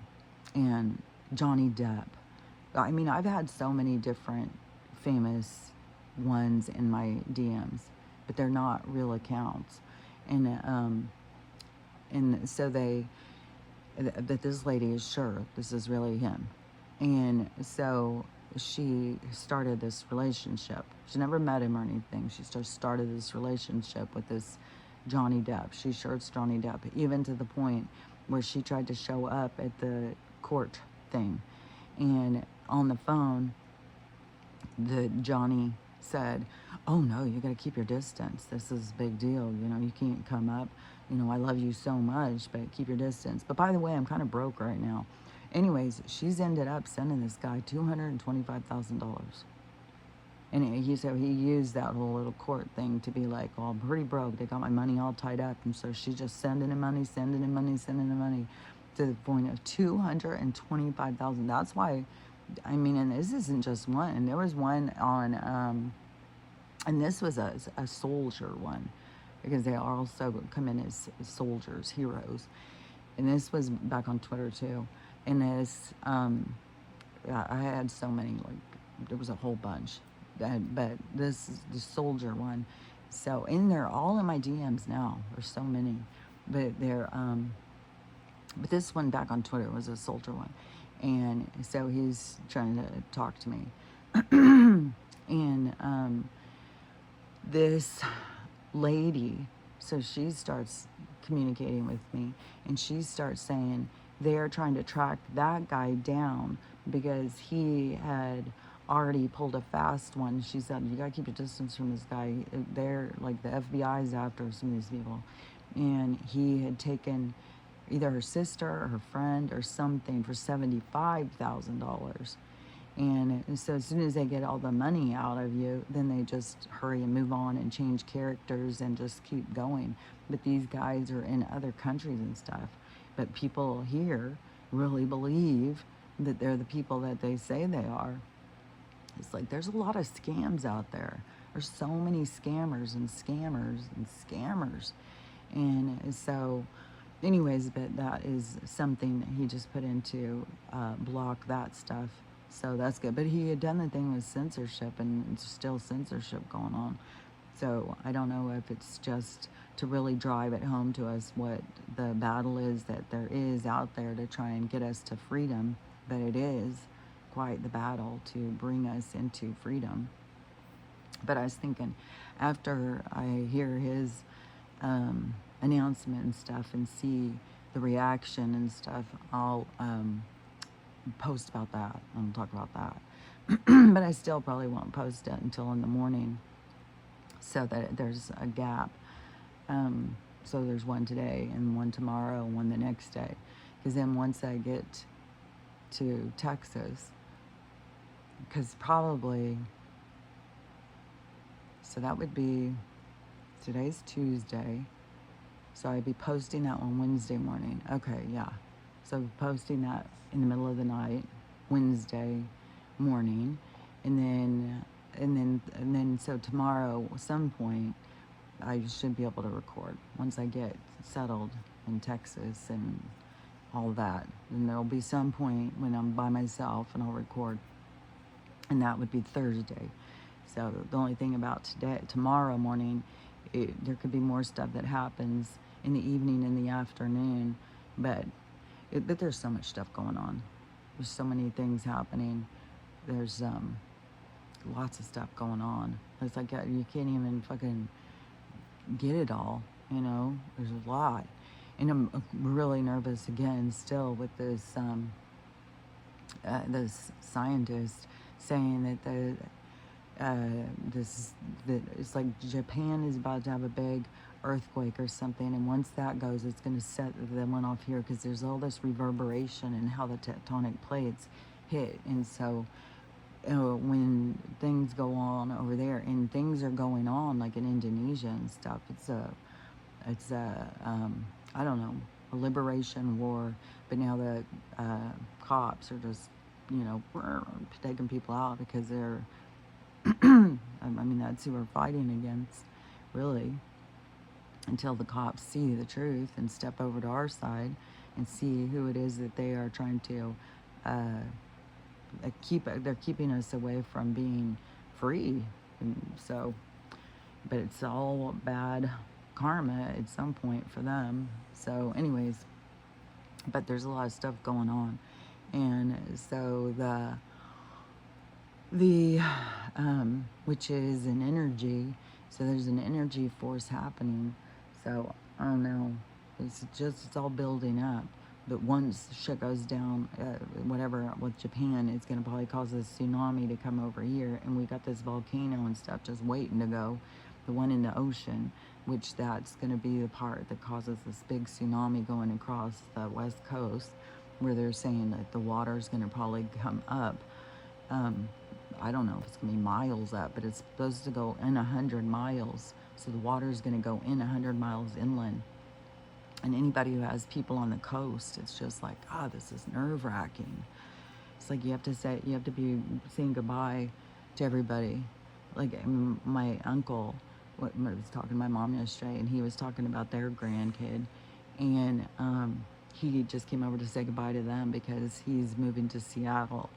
Speaker 1: and Johnny Depp. I mean, I've had so many different famous ones in my DMs, but they're not real accounts. And so that this lady is sure this is really him. And so she started this relationship. She never met him or anything. She just started this relationship with this Johnny Depp. She's sure it's Johnny Depp, even to the point where she tried to show up at the court thing. And on the phone, the Johnny said, "Oh no, you got to keep your distance. This is a big deal. You know, you can't come up. You know, I love you so much, but keep your distance. But by the way, I'm kind of broke right now." Anyways, she's ended up sending this guy $225,000. And he said he used that whole little court thing to be like, "Oh, I'm pretty broke. They got my money all tied up." And so she's just sending him money, sending him money, sending him money, to the point of 225,000. That's why, I mean, and this isn't just one. There was one on, and this was a soldier one, because they also come in as soldiers, heroes. And this was back on Twitter too. And this, yeah, I had so many, like, there was a whole bunch. But this is the soldier one. So, and they're all in my DMs now. There's so many. But but this one back on Twitter was a soldier one. And so he's trying to talk to me. And this lady, so she starts communicating with me, and she starts saying they're trying to track that guy down because he had already pulled a fast one. She said, "You gotta keep your distance from this guy. They're like, the FBI's after some of these people." And he had taken either her sister or her friend or something for $75,000. And so as soon as they get all the money out of you, then they just hurry and move on and change characters and just keep going. But these guys are in other countries and stuff. But people here really believe that they're the people that they say they are. It's like there's a lot of scams out there. There's so many scammers and scammers and scammers. And so, anyways, but that is something that he just put into block that stuff. So that's good. But he had done the thing with censorship, and it's still censorship going on. So I don't know if it's just to really drive it home to us what the battle is that there is out there to try and get us to freedom. But it is quite the battle to bring us into freedom. But I was thinking, after I hear his announcement and stuff and see the reaction and stuff, I'll post about that and talk about that. But I still probably won't post it until in the morning, so that there's a gap. So there's one today and one tomorrow and one the next day. Because then once I get to Texas, because probably, so that would be, today's Tuesday, so I'd be posting that one Wednesday morning. Okay, yeah. So posting that in the middle of the night, Wednesday morning, and then so tomorrow at some point I should be able to record once I get settled in Texas and all that. And there'll be some point when I'm by myself and I'll record, and that would be Thursday. So the only thing about tomorrow morning, there could be more stuff that happens in the evening and the afternoon, but there's so much stuff going on. There's so many things happening. There's lots of stuff going on. It's like you can't even fucking get it all, you know? There's a lot. And I'm really nervous again still with this this scientist saying that that it's like Japan is about to have a big earthquake or something, and once that goes, it's going to set the one off here, because there's all this reverberation and how the tectonic plates hit. And so when things go on over there, and things are going on like in Indonesia and stuff, it's a I don't know, a liberation war. But now the cops are just, you know, taking people out because they're I mean, that's who we're fighting against, really, until the cops see the truth and step over to our side and see who it is that they are trying to uh, they're keeping us away from being free. And so, but it's all bad karma at some point for them. So, anyways, but there's a lot of stuff going on, and so the which is an energy. So there's an energy force happening. So I don't know. It's all building up. But once shit goes down, whatever with Japan, it's gonna probably cause a tsunami to come over here, and we got this volcano and stuff just waiting to go, the one in the ocean, which that's gonna be the part that causes this big tsunami going across the west coast, where they're saying that the water's gonna probably come up. Um, I don't know if it's gonna be miles up, but it's supposed to go in 100 miles. So the water is gonna go in 100 miles inland. And anybody who has people on the coast, it's just like, this is nerve wracking. It's like you have to be saying goodbye to everybody. Like my uncle was talking to my mom yesterday, and he was talking about their grandkid, and he just came over to say goodbye to them because he's moving to Seattle.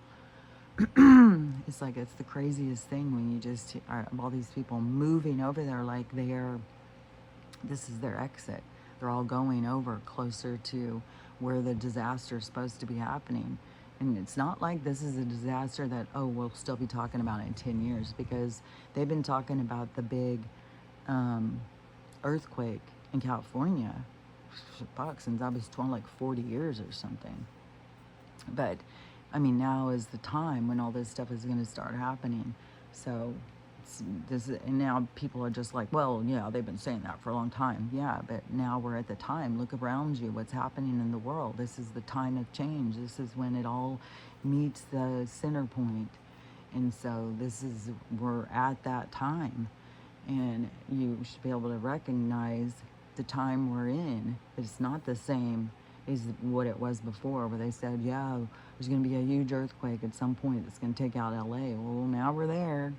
Speaker 1: It's like, it's the craziest thing when you just are all these people moving over there like this is their exit. They're all going over closer to where the disaster is supposed to be happening. And it's not like this is a disaster that, we'll still be talking about it in 10 years, because they've been talking about the big earthquake in California since I was 20, like 40 years or something. But I mean, now is the time when all this stuff is going to start happening. So and now people are just like, well, yeah, they've been saying that for a long time. Yeah, but now we're at the time. Look around you, what's happening in the world. This is the time of change. This is when it all meets the center point. And so we're at that time. And you should be able to recognize the time we're in. It's not the same as what it was before, where they said, yeah, there's going to be a huge earthquake at some point that's going to take out LA. Well, now we're there.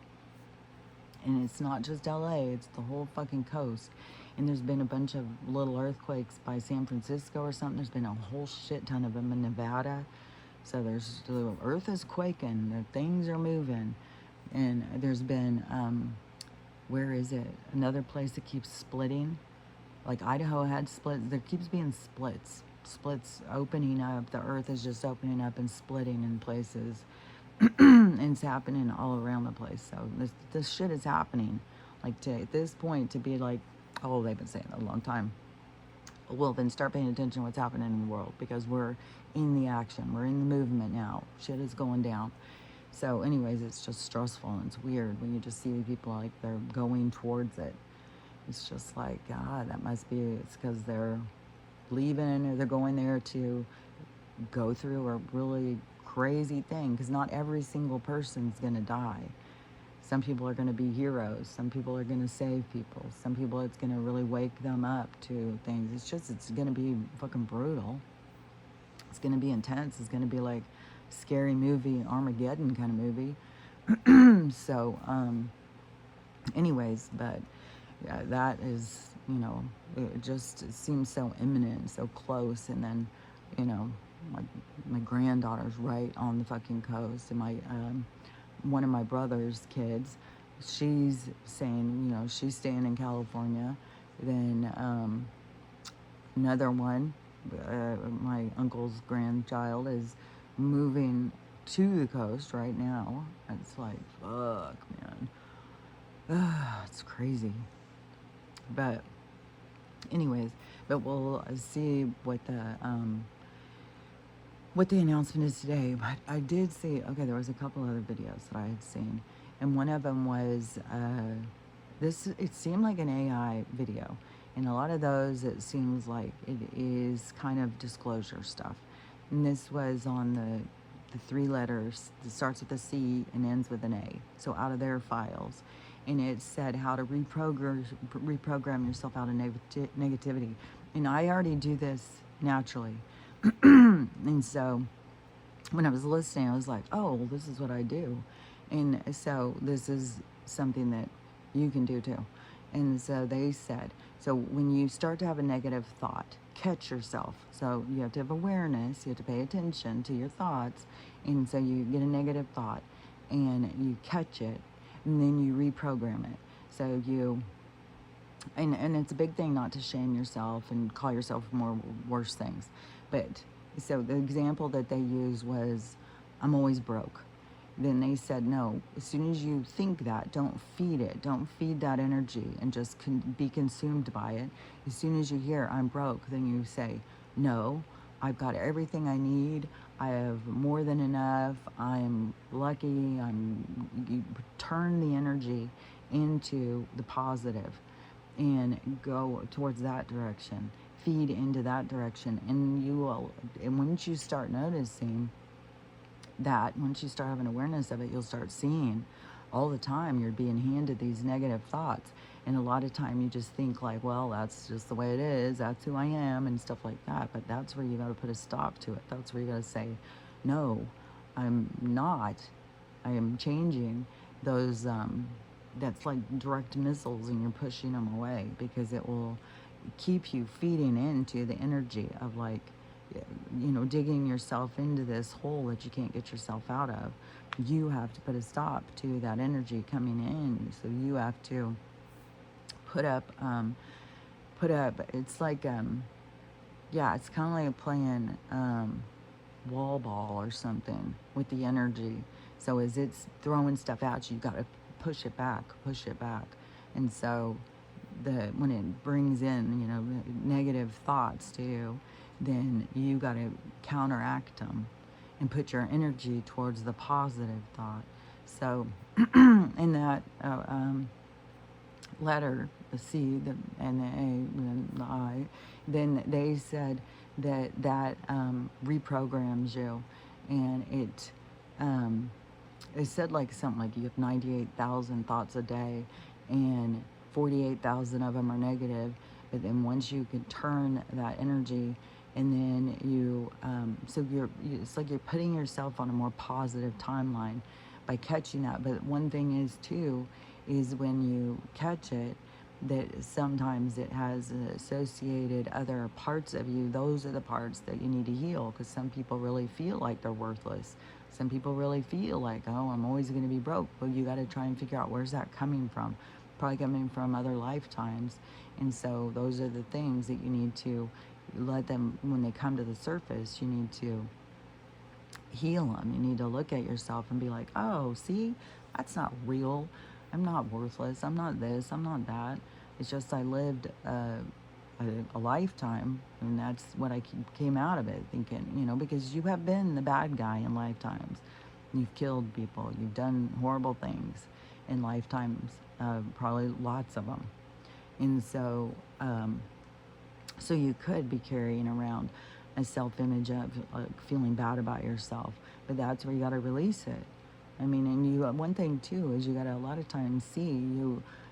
Speaker 1: And it's not just LA, it's the whole fucking coast. And there's been a bunch of little earthquakes by San Francisco or something. There's been a whole shit ton of them in Nevada. So the earth is quaking, the things are moving. And there's been, where is it? Another place that keeps splitting. Like Idaho had splits. There keeps being splits opening up. The earth is just opening up and splitting in places. And it's happening all around the place. So this shit is happening. Like at this point, to be like, they've been saying that a long time. Well, then start paying attention to what's happening in the world, because we're in the action. We're in the movement now. Shit is going down. So anyways, it's just stressful, and it's weird when you just see people like they're going towards it. It's just like, God, that must be, it's because they're leaving or they're going there to go through a really crazy thing, because not every single person's going to die. Some people are going to be heroes. Some people are going to save people. Some people, it's going to really wake them up to things. It's going to be fucking brutal. It's going to be intense. It's going to be like scary movie, Armageddon kind of movie. So, anyways, but yeah, that is, it seems so imminent, so close. And then, my granddaughter's right on the fucking coast, and my one of my brother's kids, she's saying, she's staying in California. Then another one, my uncle's grandchild, is moving to the coast right now. It's like, fuck, man. It's crazy. But anyways, but we'll see what the announcement is today. But I did see, there was a couple other videos that I had seen, and one of them was it seemed like an AI video. And a lot of those, it seems like it is kind of disclosure stuff. And this was on the three letters that starts with a C and ends with an A. So out of their files. And it said how to reprogram yourself out of negativity. And I already do this naturally. And so when I was listening, I was like, this is what I do. And so this is something that you can do too. And so they said, so when you start to have a negative thought, catch yourself. So you have to have awareness, you have to pay attention to your thoughts. And so you get a negative thought and you catch it and then you reprogram it. So you, and it's a big thing not to shame yourself and call yourself more worse things. But so the example that they used was, I'm always broke. Then they said, no, as soon as you think that, don't feed it. Don't feed that energy and just be consumed by it. As soon as you hear, I'm broke, then you say, no, I've got everything I need. I have more than enough. I'm lucky. You turn the energy into the positive and go towards that direction. Feed into that direction. And you will, and once you start noticing that, once you start having awareness of it, you'll start seeing all the time you're being handed these negative thoughts. And a lot of time you just think like, well, that's just the way it is, that's who I am, and stuff like that. But that's where you got to put a stop to it. That's where you got to say, no, I'm not. I am changing those. That's like direct missiles, and you're pushing them away, because it will keep you feeding into the energy of like, digging yourself into this hole that you can't get yourself out of. You have to put a stop to that energy coming in. So you have to put up, it's like, yeah, it's kind of like playing wall ball or something with the energy. So as it's throwing stuff at you, you got to push it back. And so when it brings in, negative thoughts to you, then you got to counteract them and put your energy towards the positive thought. So in that letter, the C, the and the A, and the I, then they said that reprograms you, and it said like something like you have 98,000 thoughts a day, and 48,000 of them are negative. But then once you can turn that energy, and then so it's like you're putting yourself on a more positive timeline by catching that. But one thing is too, is when you catch it, that sometimes it has associated other parts of you. Those are the parts that you need to heal, because some people really feel like they're worthless. Some people really feel like, oh, I'm always going to be broke. Well, you got to try and figure out, where's that coming from? Probably coming from other lifetimes. And so those are the things that you need to let them, when they come to the surface, you need to heal them. You need to look at yourself and be like, oh, see, that's not real. I'm not worthless. I'm not this. I'm not that. It's just I lived a lifetime, and that's what I came out of it thinking, because you have been the bad guy in lifetimes. You've killed people. You've done horrible things in lifetimes, probably lots of them. And so you could be carrying around a self-image of feeling bad about yourself, but that's where you got to release it. I mean, and one thing too is you got to a lot of times see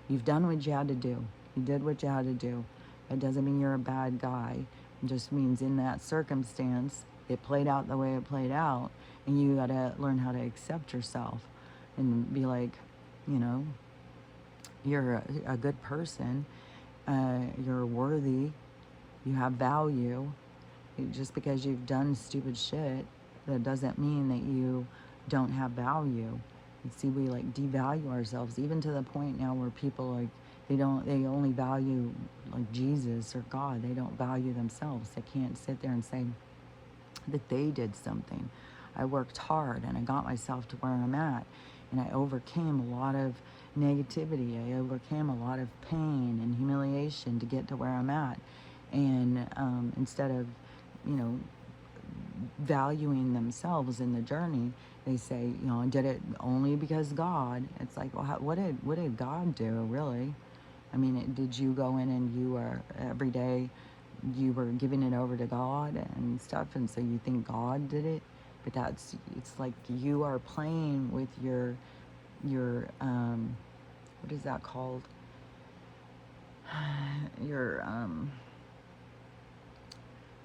Speaker 1: you've done what you had to do. You did what you had to do. It doesn't mean you're a bad guy. It just means in that circumstance, it played out the way it played out, and you got to learn how to accept yourself and be like, you're a good person. You're worthy. You have value. Just because you've done stupid shit, that doesn't mean that you don't have value. And see, we like devalue ourselves, even to the point now where people like, they only value like Jesus or God. They don't value themselves. They can't sit there and say that they did something. I worked hard and I got myself to where I'm at, and I overcame a lot of negativity. I overcame a lot of pain and humiliation to get to where I'm at. And instead of, valuing themselves in the journey, they say, I did it only because God. It's like, well, what did God do, really? I mean, did you go in and you were every day you were giving it over to God and stuff, and so you think God did it? But it's like you are playing with your what is that called?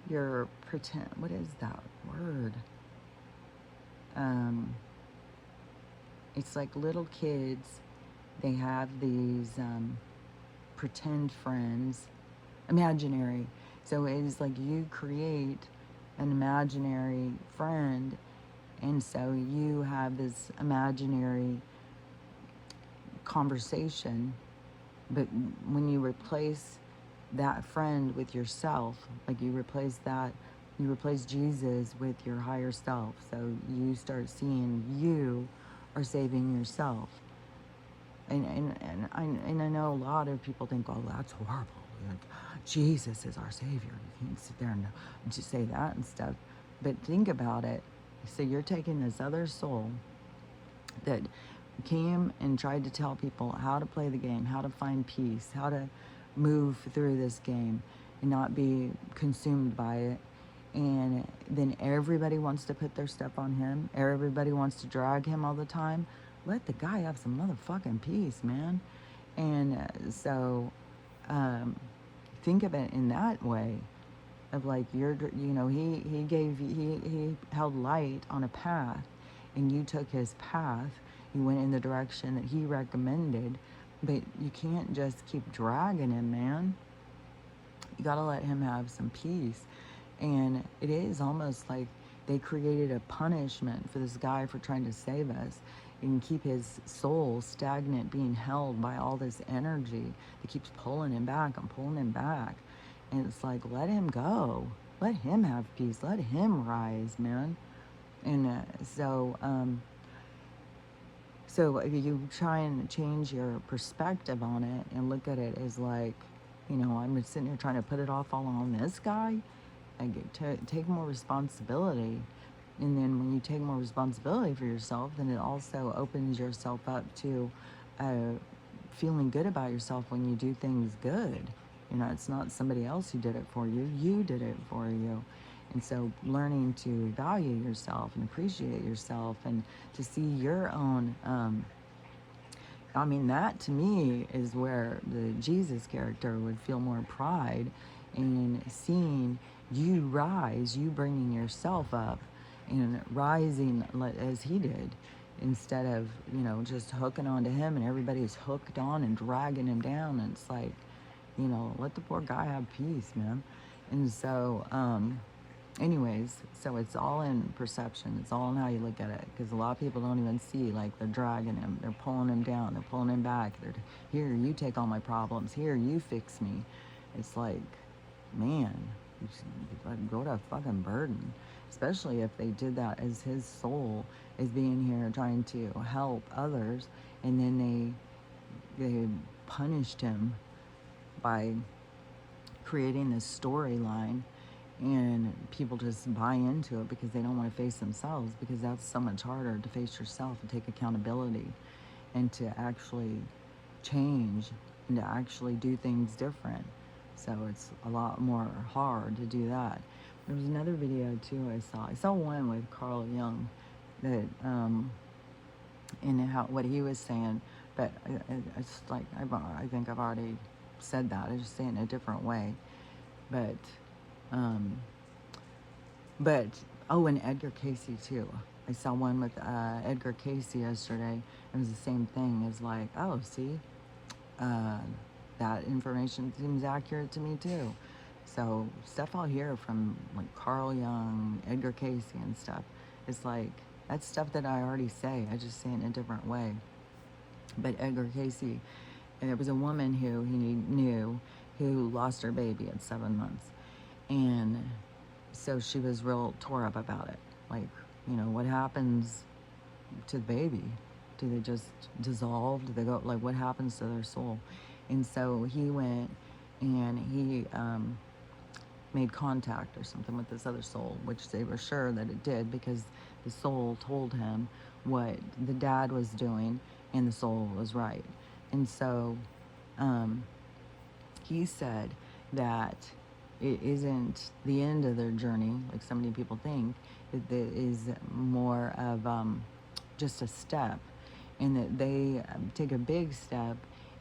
Speaker 1: Your pretend, what is that word? It's like little kids, they have these pretend friends, imaginary. So it's like you create an imaginary friend, and so you have this imaginary conversation, but when you replace that friend with yourself, like you replace Jesus with your higher self. So you start seeing you are saving yourself. And I know a lot of people think, oh, that's horrible. Like, Jesus is our Savior. You can't sit there and just say that and stuff. But think about it. So you're taking this other soul that came and tried to tell people how to play the game, how to find peace, how to move through this game and not be consumed by it. And then everybody wants to put their stuff on him. Everybody wants to drag him all the time. Let the guy have some motherfucking peace, man. And so think of it in that way of like he held light on a path, and you took his path. You went in the direction that he recommended, but you can't just keep dragging him, man. You got to let him have some peace. And it is almost like they created a punishment for this guy for trying to save us and keep his soul stagnant, being held by all this energy that keeps pulling him back and pulling him back. And it's like, let him go. Let him have peace. Let him rise, man. And so you try and change your perspective on it and look at it as like, I'm sitting here trying to put it off all on this guy. I get to take more responsibility. And then when you take more responsibility for yourself, then it also opens yourself up to feeling good about yourself when you do things good. It's not somebody else who did it for you. You did it for you. And so learning to value yourself and appreciate yourself and to see your own, that to me is where the Jesus character would feel more pride in seeing you rise, you bringing yourself up and rising as he did, instead of, just hooking on to him and everybody's hooked on and dragging him down. And it's like, let the poor guy have peace, man. And so, anyways, so it's all in perception. It's all in how you look at it. Because a lot of people don't even see, like, they're dragging him. They're pulling him down. They're pulling him back. Here, you take all my problems. Here, you fix me. It's like, man, you should go to a fucking burden. Especially if they did that as his soul is being here trying to help others. And then they punished him by creating this storyline, and people just buy into it because they don't want to face themselves, because that's so much harder to face yourself and take accountability and to actually change and to actually do things different. So it's a lot more hard to do that. There was another video too I saw one with Carl Jung that in what he was saying, but it's like I think I've already said that. I just say it in a different way. But and Edgar Casey too. I saw one with Edgar Casey yesterday. It was the same thing. It's like, oh, see, that information seems accurate to me too. So stuff I'll hear from like Carl Jung, Edgar Casey and stuff, it's like, that's stuff that I already say. I just say it in a different way. But Edgar Casey, and there was a woman who he knew who lost her baby at 7 months. And so she was real tore up about it. Like, what happens to the baby? Do they just dissolve? Do they go, like, what happens to their soul? And so he went and he made contact or something with this other soul, which they were sure that it did because the soul told him what the dad was doing and the soul was right. And so he said that it isn't the end of their journey, like so many people think. It is more of just a step, and that they take a big step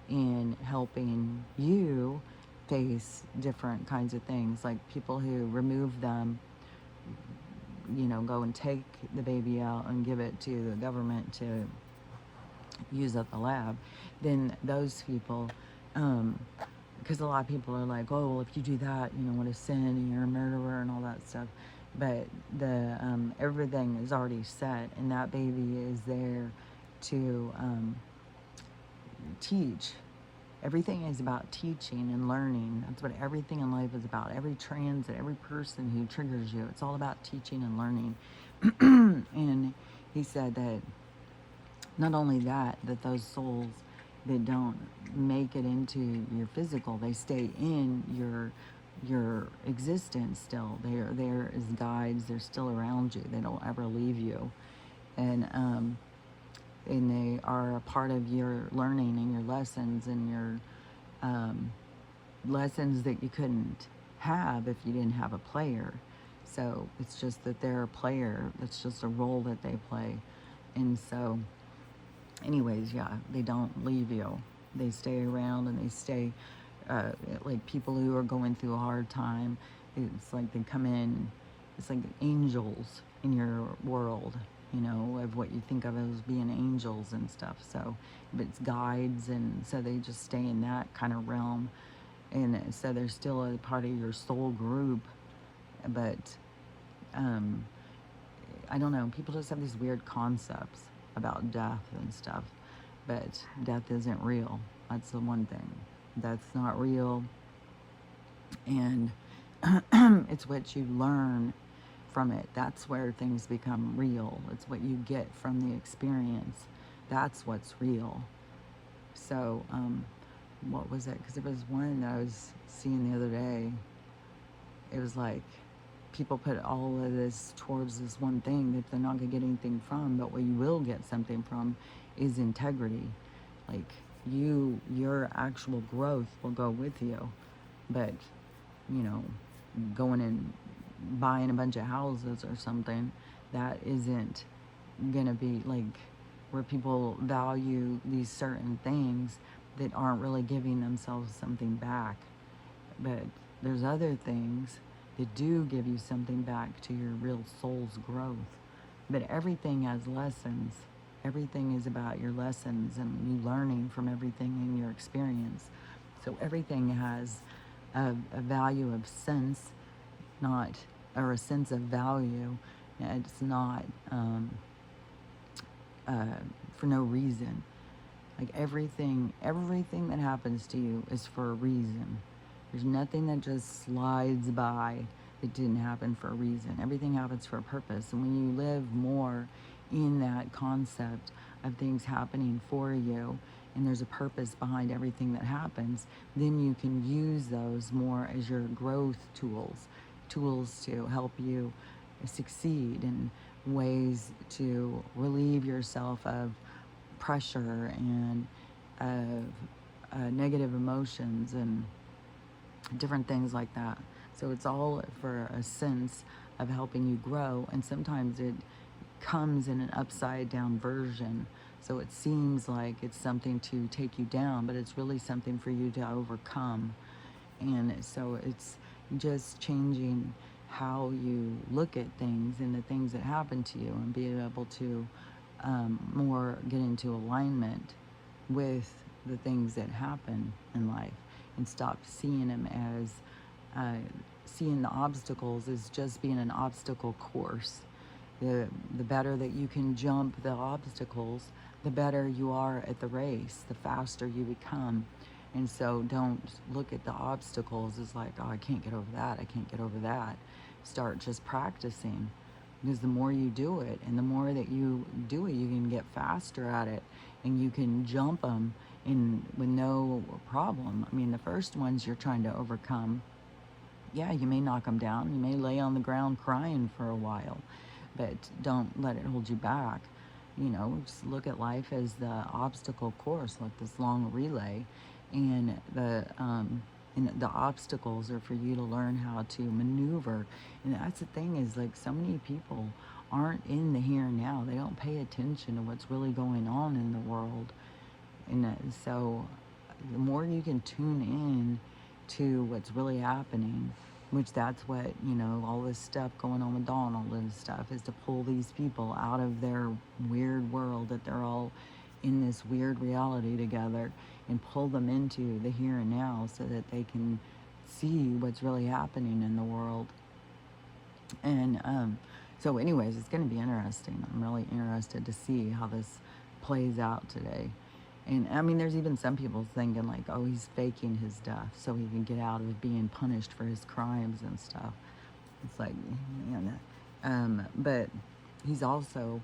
Speaker 1: in helping you face different kinds of things, like people who remove them, go and take the baby out and give it to the government to use at the lab. Then those people because a lot of people are like, oh, well, if you do that, what a sin, and you're a murderer and all that stuff. But the everything is already set, and that baby is there to teach. Everything is about teaching and learning. That's what everything in life is about. Every transit, every person who triggers you, it's all about teaching and learning. And he said that not only that those souls that don't make it into your physical, they stay in your existence still. They're there as guides. They're still around you. They don't ever leave you. And they are a part of your learning and your lessons and your lessons that you couldn't have if you didn't have a player. So it's just that they're a player. It's just a role that they play. And so, anyways, yeah, they don't leave you. They stay around, and they stay, like people who are going through a hard time. It's like they come in, it's like angels in your world, of what you think of as being angels and stuff. So, but it's guides, and so they just stay in that kind of realm. And so they're still a part of your soul group. But I don't know, people just have these weird concepts about death and stuff. But death isn't real. That's the one thing. That's not real. And it's what you learn from it. That's where things become real. It's what you get from the experience. That's what's real. So, what was it? Because it was one that I was seeing the other day. It was like people put all of this towards this one thing that they're not going to get anything from, but what you will get something from is integrity. Like your actual growth will go with you. But, going and buying a bunch of houses or something, that isn't going to be like where people value these certain things that aren't really giving themselves something back. But there's other things that do give you something back to your real soul's growth. But everything has lessons. Everything is about your lessons and you learning from everything in your experience. So everything has a value of sense, not, or a sense of value. It's not for no reason. Like everything that happens to you is for a reason. There's nothing that just slides by that didn't happen for a reason. Everything happens for a purpose. And when you live more in that concept of things happening for you, and there's a purpose behind everything that happens, then you can use those more as your growth tools to help you succeed, in ways to relieve yourself of pressure and negative emotions and different things like that. So it's all for a sense of helping you grow, and sometimes it comes in an upside down version. So it seems like it's something to take you down, but it's really something for you to overcome. And so it's just changing how you look at things and the things that happen to you, and being able to more get into alignment with the things that happen in life, and stop seeing them as seeing the obstacles as just being an obstacle course. The better that you can jump the obstacles, the better you are at the race, the faster you become. And so don't look at the obstacles as like, oh, I can't get over that, I can't get over that. Start just practicing, because the more you do it and the more that you do it, you can get faster at it, and you can jump them with no problem. I mean, the first ones you're trying to overcome, yeah, you may knock them down, you may lay on the ground crying for a while, but don't let it hold you back. Just look at life as the obstacle course, like this long relay, and the obstacles are for you to learn how to maneuver. And that's the thing, is like so many people aren't in the here and now. They don't pay attention to what's really going on in the world. And so the more you can tune in to what's really happening, which that's what, all this stuff going on with Donald and stuff, is to pull these people out of their weird world that they're all in this weird reality together and pull them into the here and now so that they can see what's really happening in the world. And so, anyways, it's going to be interesting. I'm really interested to see how this plays out today. And I mean, there's even some people thinking, like, oh, he's faking his death so he can get out of being punished for his crimes and stuff. It's like, you know, but he's also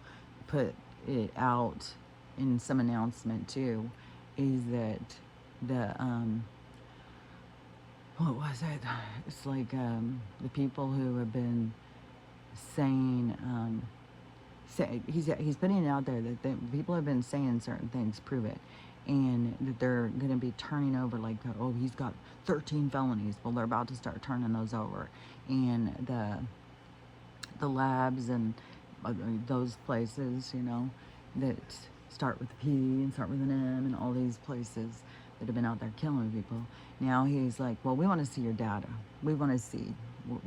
Speaker 1: put it out in some announcement too, is that the what was it? It's like the people who have been saying, he's putting it out there that people have been saying certain things, prove it, and that they're going to be turning over, like, oh, he's got 13 felonies. Well, they're about to start turning those over, and the labs and those places, you know, that start with a P and start with an M, and all these places that have been out there killing people. Now he's like, well, we want to see your data. We want to see,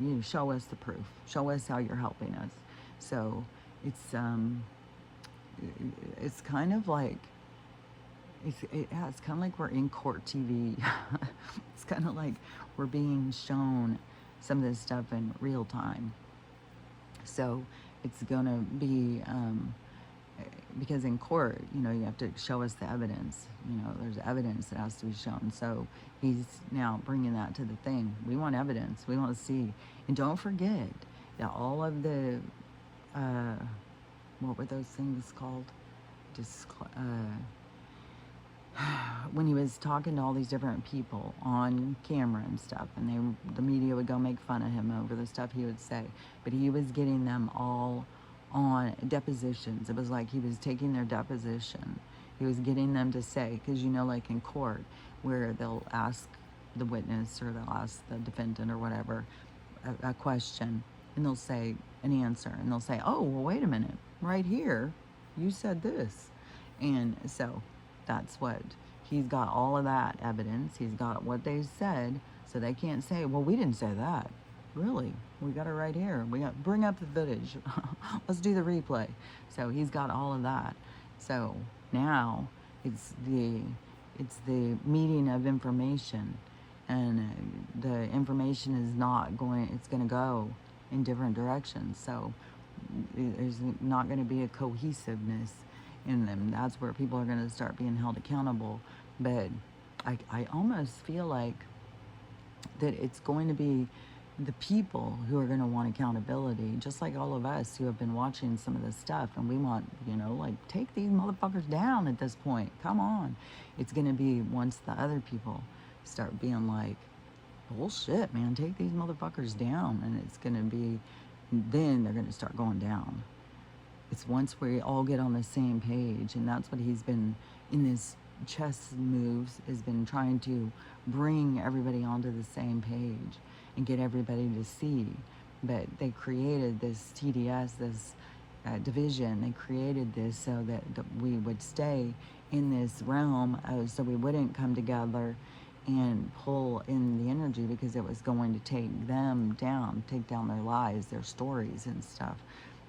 Speaker 1: you show us the proof. Show us how you're helping us. So it's kind of like, it's kind of like we're in court TV. It's kind of like we're being shown some of this stuff in real time. So it's gonna be because in court, you know, you have to show us the evidence. You know, there's evidence that has to be shown. So he's now bringing that to the thing. We want evidence. We want to see. And don't forget that all of the, what were those things called? When he was talking to all these different people on camera and stuff, and the media would go make fun of him over the stuff he would say, but he was getting them all on depositions. It was like he was taking their deposition. He was getting them to say, because you know, like in court, where they'll ask the witness or they'll ask the defendant or whatever a question, and they'll say an answer, and they'll say, oh, well, wait a minute, right here, you said this. And so that's what he's got, all of that evidence. He's got what they said, so they can't say, well, we didn't say that. Really, we got it right here. We got, bring up the footage. Let's do the replay. So he's got all of that. So now it's the meeting of information, and the information is not going, it's going to go in different directions. So there's not going to be a cohesiveness in them. That's where people are going to start being held accountable. But I almost feel like that it's going to be the people who are going to want accountability, just like all of us who have been watching some of this stuff, and we want, you know, like, take these motherfuckers down at this point. Come on. It's going to be once the other people start being like, bullshit, man, take these motherfuckers down, and it's going to be, then they're going to start going down. It's once we all get on the same page, and that's what he's been, in this chess moves, has been trying to bring everybody onto the same page and get everybody to see. But they created this TDS, this division. They created this so that we would stay in this realm, so we wouldn't come together and pull in the energy, because it was going to take them down, take down their lives, their stories and stuff.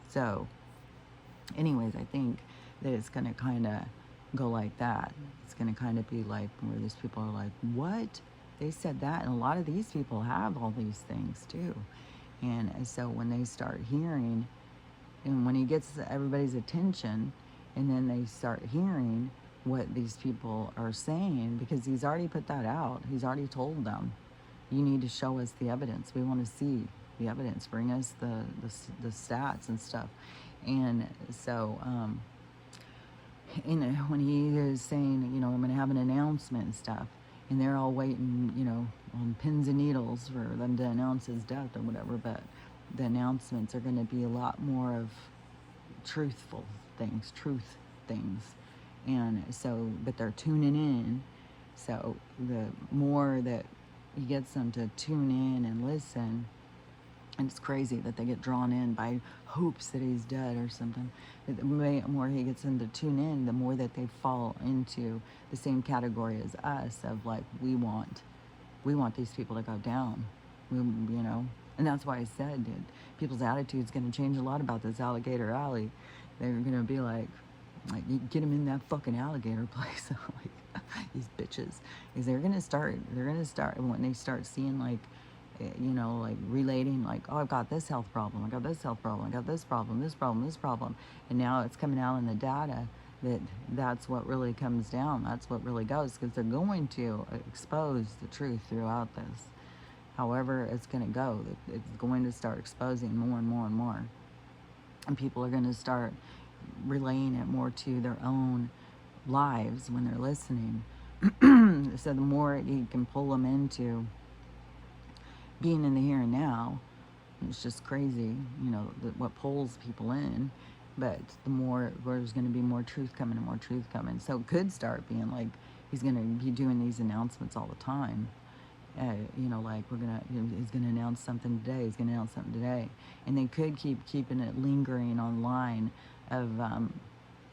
Speaker 1: So anyways, I think that it's going to kind of go like that. It's going to kind of be like where these people are like, what? They said that, and a lot of these people have all these things too. And so when they start hearing, and when he gets everybody's attention, and then they start hearing what these people are saying, because he's already put that out. He's already told them, you need to show us the evidence. We want to see the evidence. Bring us the stats and stuff. And so, you know, when he is saying, you know, I'm going to have an announcement and stuff, and they're all waiting, you know, on pins and needles for them to announce his death or whatever, but the announcements are going to be a lot more of truth things. And so, but they're tuning in. So the more that he gets them to tune in and listen, and it's crazy that they get drawn in by hopes that he's dead or something. The more he gets them to tune in, the more that they fall into the same category as us of like, we want these people to go down. You know, and that's why I said, dude, people's attitude's going to change a lot about this Alligator Alley. They're going to be like, Like, you get them in that fucking alligator place. Like, these bitches. Is they're gonna start, when they start seeing, like, you know, like relating, like, oh, I've got this health problem, I got this health problem, I got this problem, this problem, this problem. And now it's coming out in the data that that's what really comes down. That's what really goes, because they're going to expose the truth throughout this. However it's going to go, it's going to start exposing more and more and more. And people are going to start relaying it more to their own lives when they're listening. So the more you can pull them into being in the here and now, it's just crazy, you know, what pulls people in. But the more, there's going to be more truth coming and more truth coming. So it could start being like he's going to be doing these announcements all the time. You know, like he's gonna announce something today. He's gonna announce something today, and they could keep keeping it lingering online of,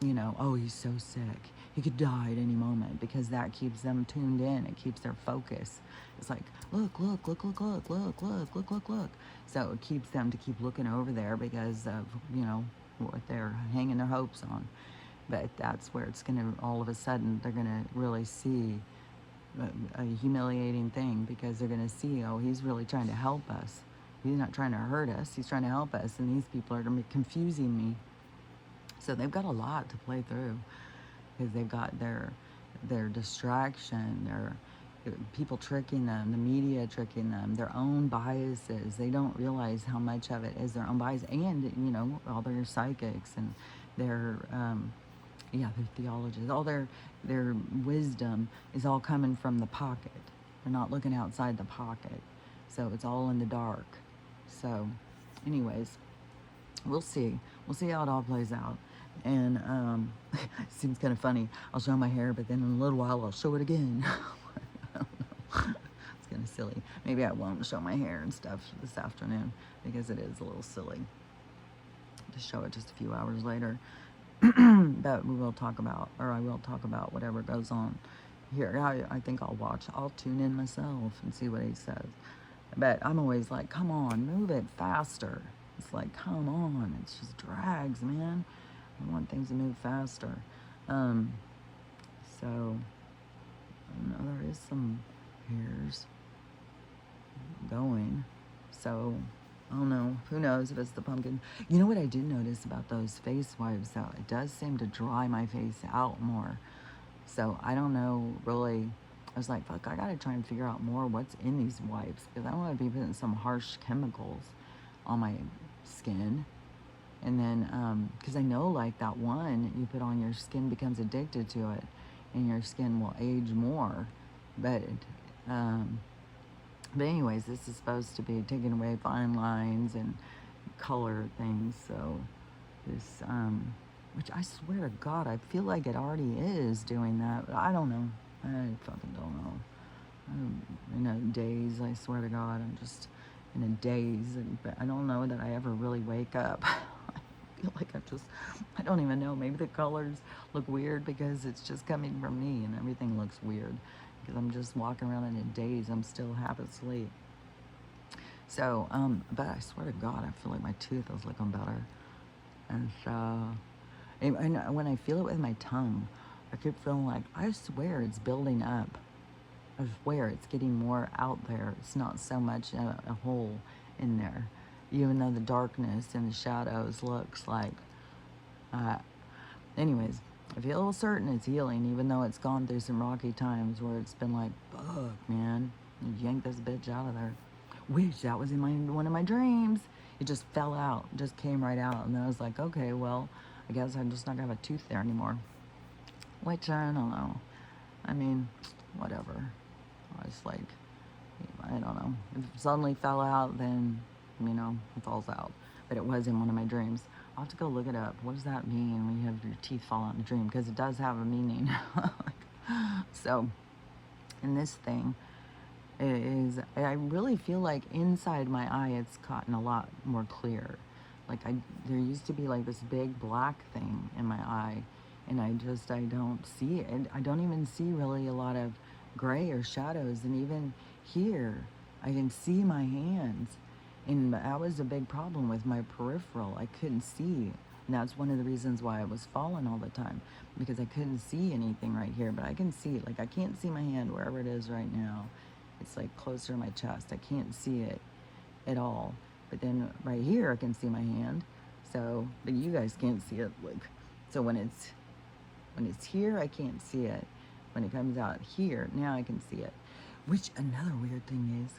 Speaker 1: you know, oh, he's so sick, he could die at any moment, because that keeps them tuned in. It keeps their focus. It's like, look, look, look, look, look, look, look, look, look, look. So it keeps them to keep looking over there because of, you know, what they're hanging their hopes on. But that's where it's gonna, all of a sudden, they're gonna really see a humiliating thing, because they're going to see, oh, he's really trying to help us. He's not trying to hurt us. He's trying to help us. And these people are going to be confusing me. So they've got a lot to play through, because they've got their distraction, their people tricking them, the media tricking them, their own biases. They don't realize how much of it is their own bias, and, you know, all their psychics and their yeah, their theologies, all their wisdom is all coming from the pocket. They're not looking outside the pocket, so it's all in the dark. So, anyways, we'll see. We'll see how it all plays out. And it seems kind of funny. I'll show my hair, but then in a little while I'll show it again. I don't know. It's kind of silly. Maybe I won't show my hair and stuff this afternoon, because it is a little silly to show it just a few hours later. But we will talk about, or I will talk about whatever goes on here. I think I'll tune in myself and see what he says. But I'm always like, come on, move it faster. It's like, come on, it just drags, man. I want things to move faster. So, I know there is some hairs going. So, I don't know. Who knows if it's the pumpkin. You know what I did notice about those face wipes, though? It does seem to dry my face out more. So I don't know, really. I was like, fuck, I gotta try and figure out more what's in these wipes, because I don't want to be putting some harsh chemicals on my skin. And then, because I know, like, that one you put on, your skin becomes addicted to it, and your skin will age more. But anyways, this is supposed to be taking away fine lines and color things. So this, which I swear to God, I feel like it already is doing that. But I don't know. I fucking don't know. I'm in a daze, I swear to God. I'm just in a daze. But I don't know that I ever really wake up. I feel like I don't even know. Maybe the colors look weird because it's just coming from me, and everything looks weird because I'm just walking around in a daze. I'm still half asleep. So, but I swear to God, I feel like my tooth is looking better. And so, and when I feel it with my tongue, I keep feeling like, I swear it's building up. I swear it's getting more out there. It's not so much a hole in there. Even though the darkness and the shadows looks like, anyways, I feel certain it's healing, even though it's gone through some rocky times where it's been like, fuck, man, yank this bitch out of there. Which that was in one of my dreams. It just fell out, just came right out, and then I was like, okay, well, I guess I'm just not gonna have a tooth there anymore. Which I don't know. I mean, whatever. I was like, I don't know. If it suddenly fell out, then, you know, it falls out. But it was in one of my dreams. I'll have to go look it up. What does that mean when you have your teeth fall out in a dream? Because it does have a meaning. So, in this thing, I really feel like inside my eye it's gotten a lot more clear. Like, there used to be like this big black thing in my eye, and I don't see it. I don't even see really a lot of gray or shadows. And even here, I can see my hands. And that was a big problem with my peripheral. I couldn't see And that's one of the reasons why I was falling all the time, because I couldn't see anything right here. But I can see, like, I can't see my hand wherever it is right now. It's like closer to my chest. I can't see it at all. But then right here, I can see my hand. So, but you guys can't see it. Like, so when it's here, I can't see it. When it comes out here, now I can see it. Which another weird thing is,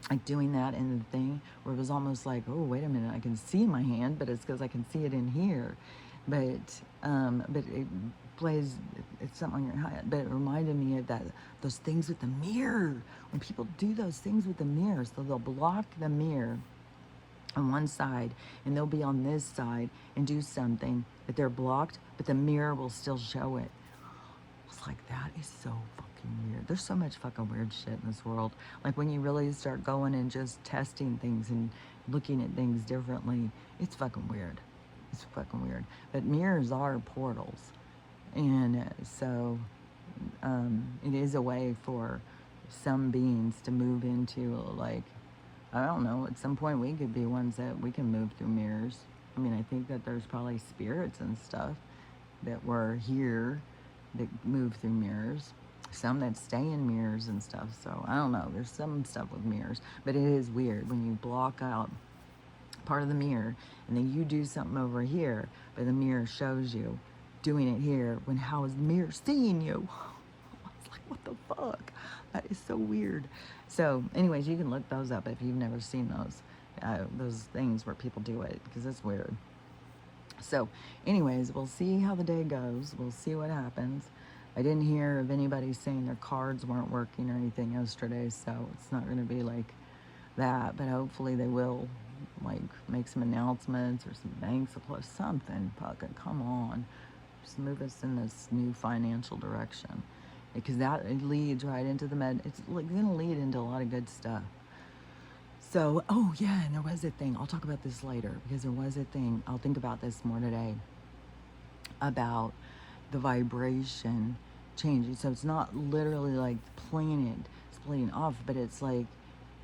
Speaker 1: like doing that in the thing where it was almost like, oh, wait a minute, I can see my hand, but it's because I can see it in here. But it plays, it's something on your head. But it reminded me of that, those things with the mirror. When people do those things with the mirror, so they'll block the mirror on one side and they'll be on this side and do something, but they're blocked, but the mirror will still show it. It's like, that is so fucking weird. There's so much fucking weird shit in this world. Like when you really start going and just testing things and looking at things differently, it's fucking weird. It's fucking weird. But mirrors are portals. And so it is a way for some beings to move into, like, I don't know, at some point we could be ones that we can move through mirrors. I mean, I think that there's probably spirits and stuff that were here that move through mirrors. Some that stay in mirrors and stuff. So I don't know. There's some stuff with mirrors. But it is weird when you block out part of the mirror and then you do something over here, but the mirror shows you doing it here, when how is the mirror seeing you? It's like, what the fuck? That is so weird. So anyways, you can look those up if you've never seen those things where people do it, because it's weird. So anyways, we'll see how the day goes. We'll see what happens. I didn't hear of anybody saying their cards weren't working or anything yesterday, so it's not going to be like that, but hopefully they will, like, make some announcements or some bank supply, something. Fucking come on, just move us in this new financial direction, because that, it leads right into the it's like going to lead into a lot of good stuff. So, oh yeah, and there was a thing, I'll talk about this later, because there was a thing, I'll think about this more today, about the vibration changing. So it's not literally like the planet splitting off, but it's like,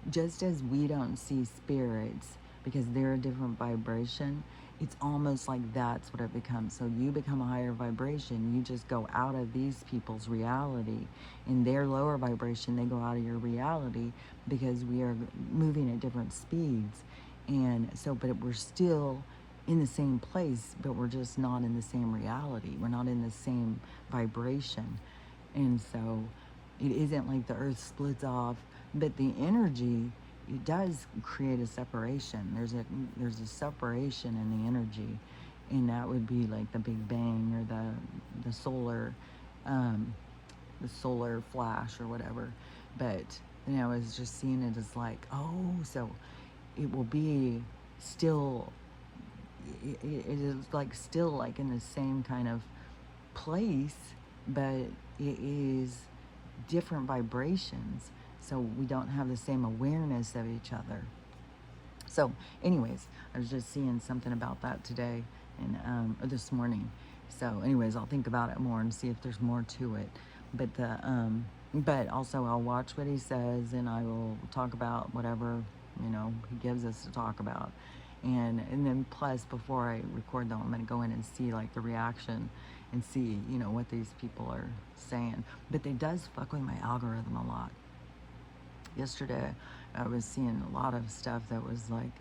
Speaker 1: just as we don't see spirits because they're a different vibration, it's almost like that's what it becomes. So you become a higher vibration, you just go out of these people's reality. In their lower vibration, they go out of your reality, because we are moving at different speeds. And so, but we're still in the same place, but we're just not in the same reality. We're not in the same vibration. And so it isn't like the earth splits off, but the energy, it does create a separation. There's a separation in the energy, and that would be like the Big Bang, or the solar flash or whatever. But I was just seeing it as like, oh, so it will be still, it is like still like in the same kind of place, but it is different vibrations. So we don't have the same awareness of each other. So anyways, I was just seeing something about that today, and or this morning. So anyways, I'll think about it more and see if there's more to it. But also I'll watch what he says, and I will talk about whatever, he gives us to talk about. And then plus, before I record them, I'm going to go in and see like the reaction and see, what these people are saying. But it does fuck with my algorithm a lot. Yesterday, I was seeing a lot of stuff that was like,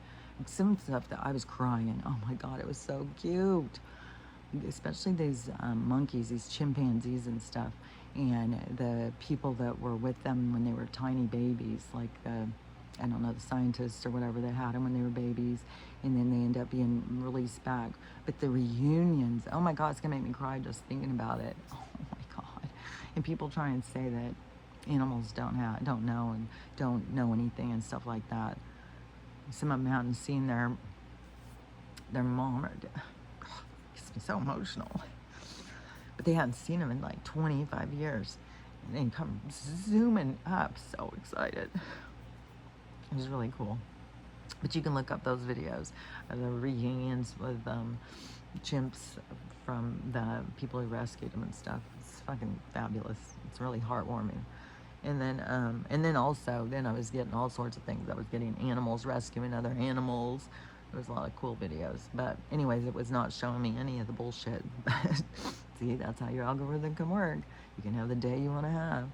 Speaker 1: some stuff that I was crying. Oh my God, it was so cute. Especially these monkeys, these chimpanzees and stuff. And the people that were with them when they were tiny babies, like I don't know, the scientists or whatever, that had them when they were babies, and then they end up being released back. But the reunions, oh my God, it's gonna make me cry just thinking about it. Oh my God. And people try and say that animals don't know and don't know anything and stuff like that. Some of them hadn't seen their mom, or makes me so emotional. But they hadn't seen them in like 25 years, and then come zooming up, so excited. It was really cool. But you can look up those videos of the reunions with chimps from the people who rescued them and stuff. It's fucking fabulous. It's really heartwarming. And then also, then I was getting all sorts of things. I was getting animals rescuing other animals, There was a lot of cool videos. But anyways, it was not showing me any of the bullshit. But see, that's how your algorithm can work. You can have the day you want to have.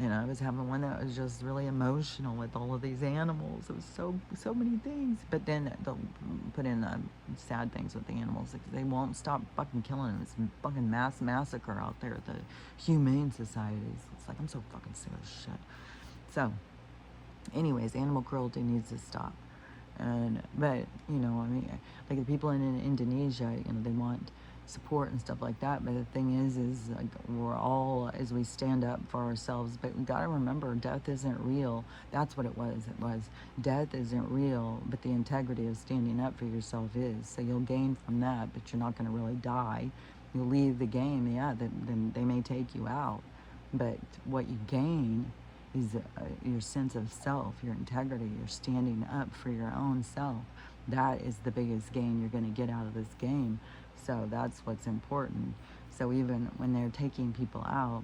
Speaker 1: And I was having one that was just really emotional with all of these animals. It was so many things. But then they'll put in sad things with the animals because they won't stop fucking killing them. It's fucking mass massacre out there at the humane societies. It's like, I'm so fucking sick of shit. So, anyways, animal cruelty needs to stop. But I mean, like the people in Indonesia, they want support and stuff like that. But the thing is like we're all, as we stand up for ourselves. But we gotta remember, death isn't real. That's what it was. It was death isn't real, but the integrity of standing up for yourself is. So you'll gain from that, but you're not gonna really die. You'll leave the game, yeah. Then they may take you out, but what you gain is your sense of self, your integrity, you're standing up for your own self. That is the biggest gain you're going to get out of this game. So that's what's important. So even when they're taking people out,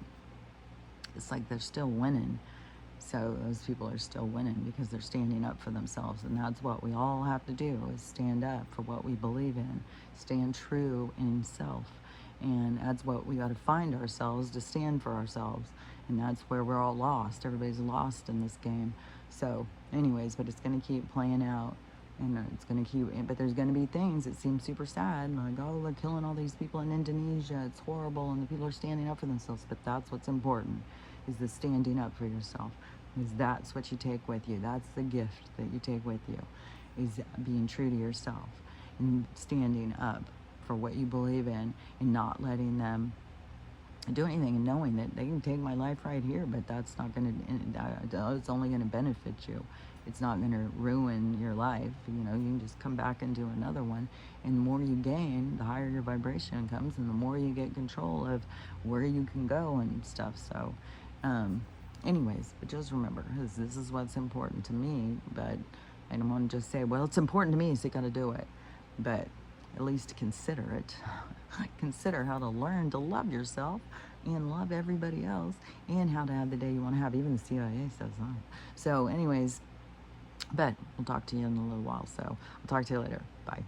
Speaker 1: it's like they're still winning. So those people are still winning because they're standing up for themselves. And that's what we all have to do, is stand up for what we believe in, stand true in self. And that's what we got to find ourselves, to stand for ourselves. And that's where we're all lost. Everybody's lost in this game. So anyways, but it's going to keep playing out. And it's going to keep, but there's going to be things that seem super sad. Like, oh, they're killing all these people in Indonesia. It's horrible. And the people are standing up for themselves. But that's what's important, is the standing up for yourself. Because that's what you take with you. That's the gift that you take with you, is being true to yourself and standing up for what you believe in and not letting them do anything, and knowing that they can take my life right here, but that's not going to, it's only going to benefit you. It's not going to ruin your life. You can just come back and do another one. And the more you gain, the higher your vibration comes, and the more you get control of where you can go and stuff. So, anyways, but just remember, this is what's important to me. But I don't want to just say, well, it's important to me, so you got to do it. But at least consider it. Consider how to learn to love yourself and love everybody else, and how to have the day you want to have. Even the CIA says that. So anyways, but we'll talk to you in a little while. So I'll talk to you later. Bye.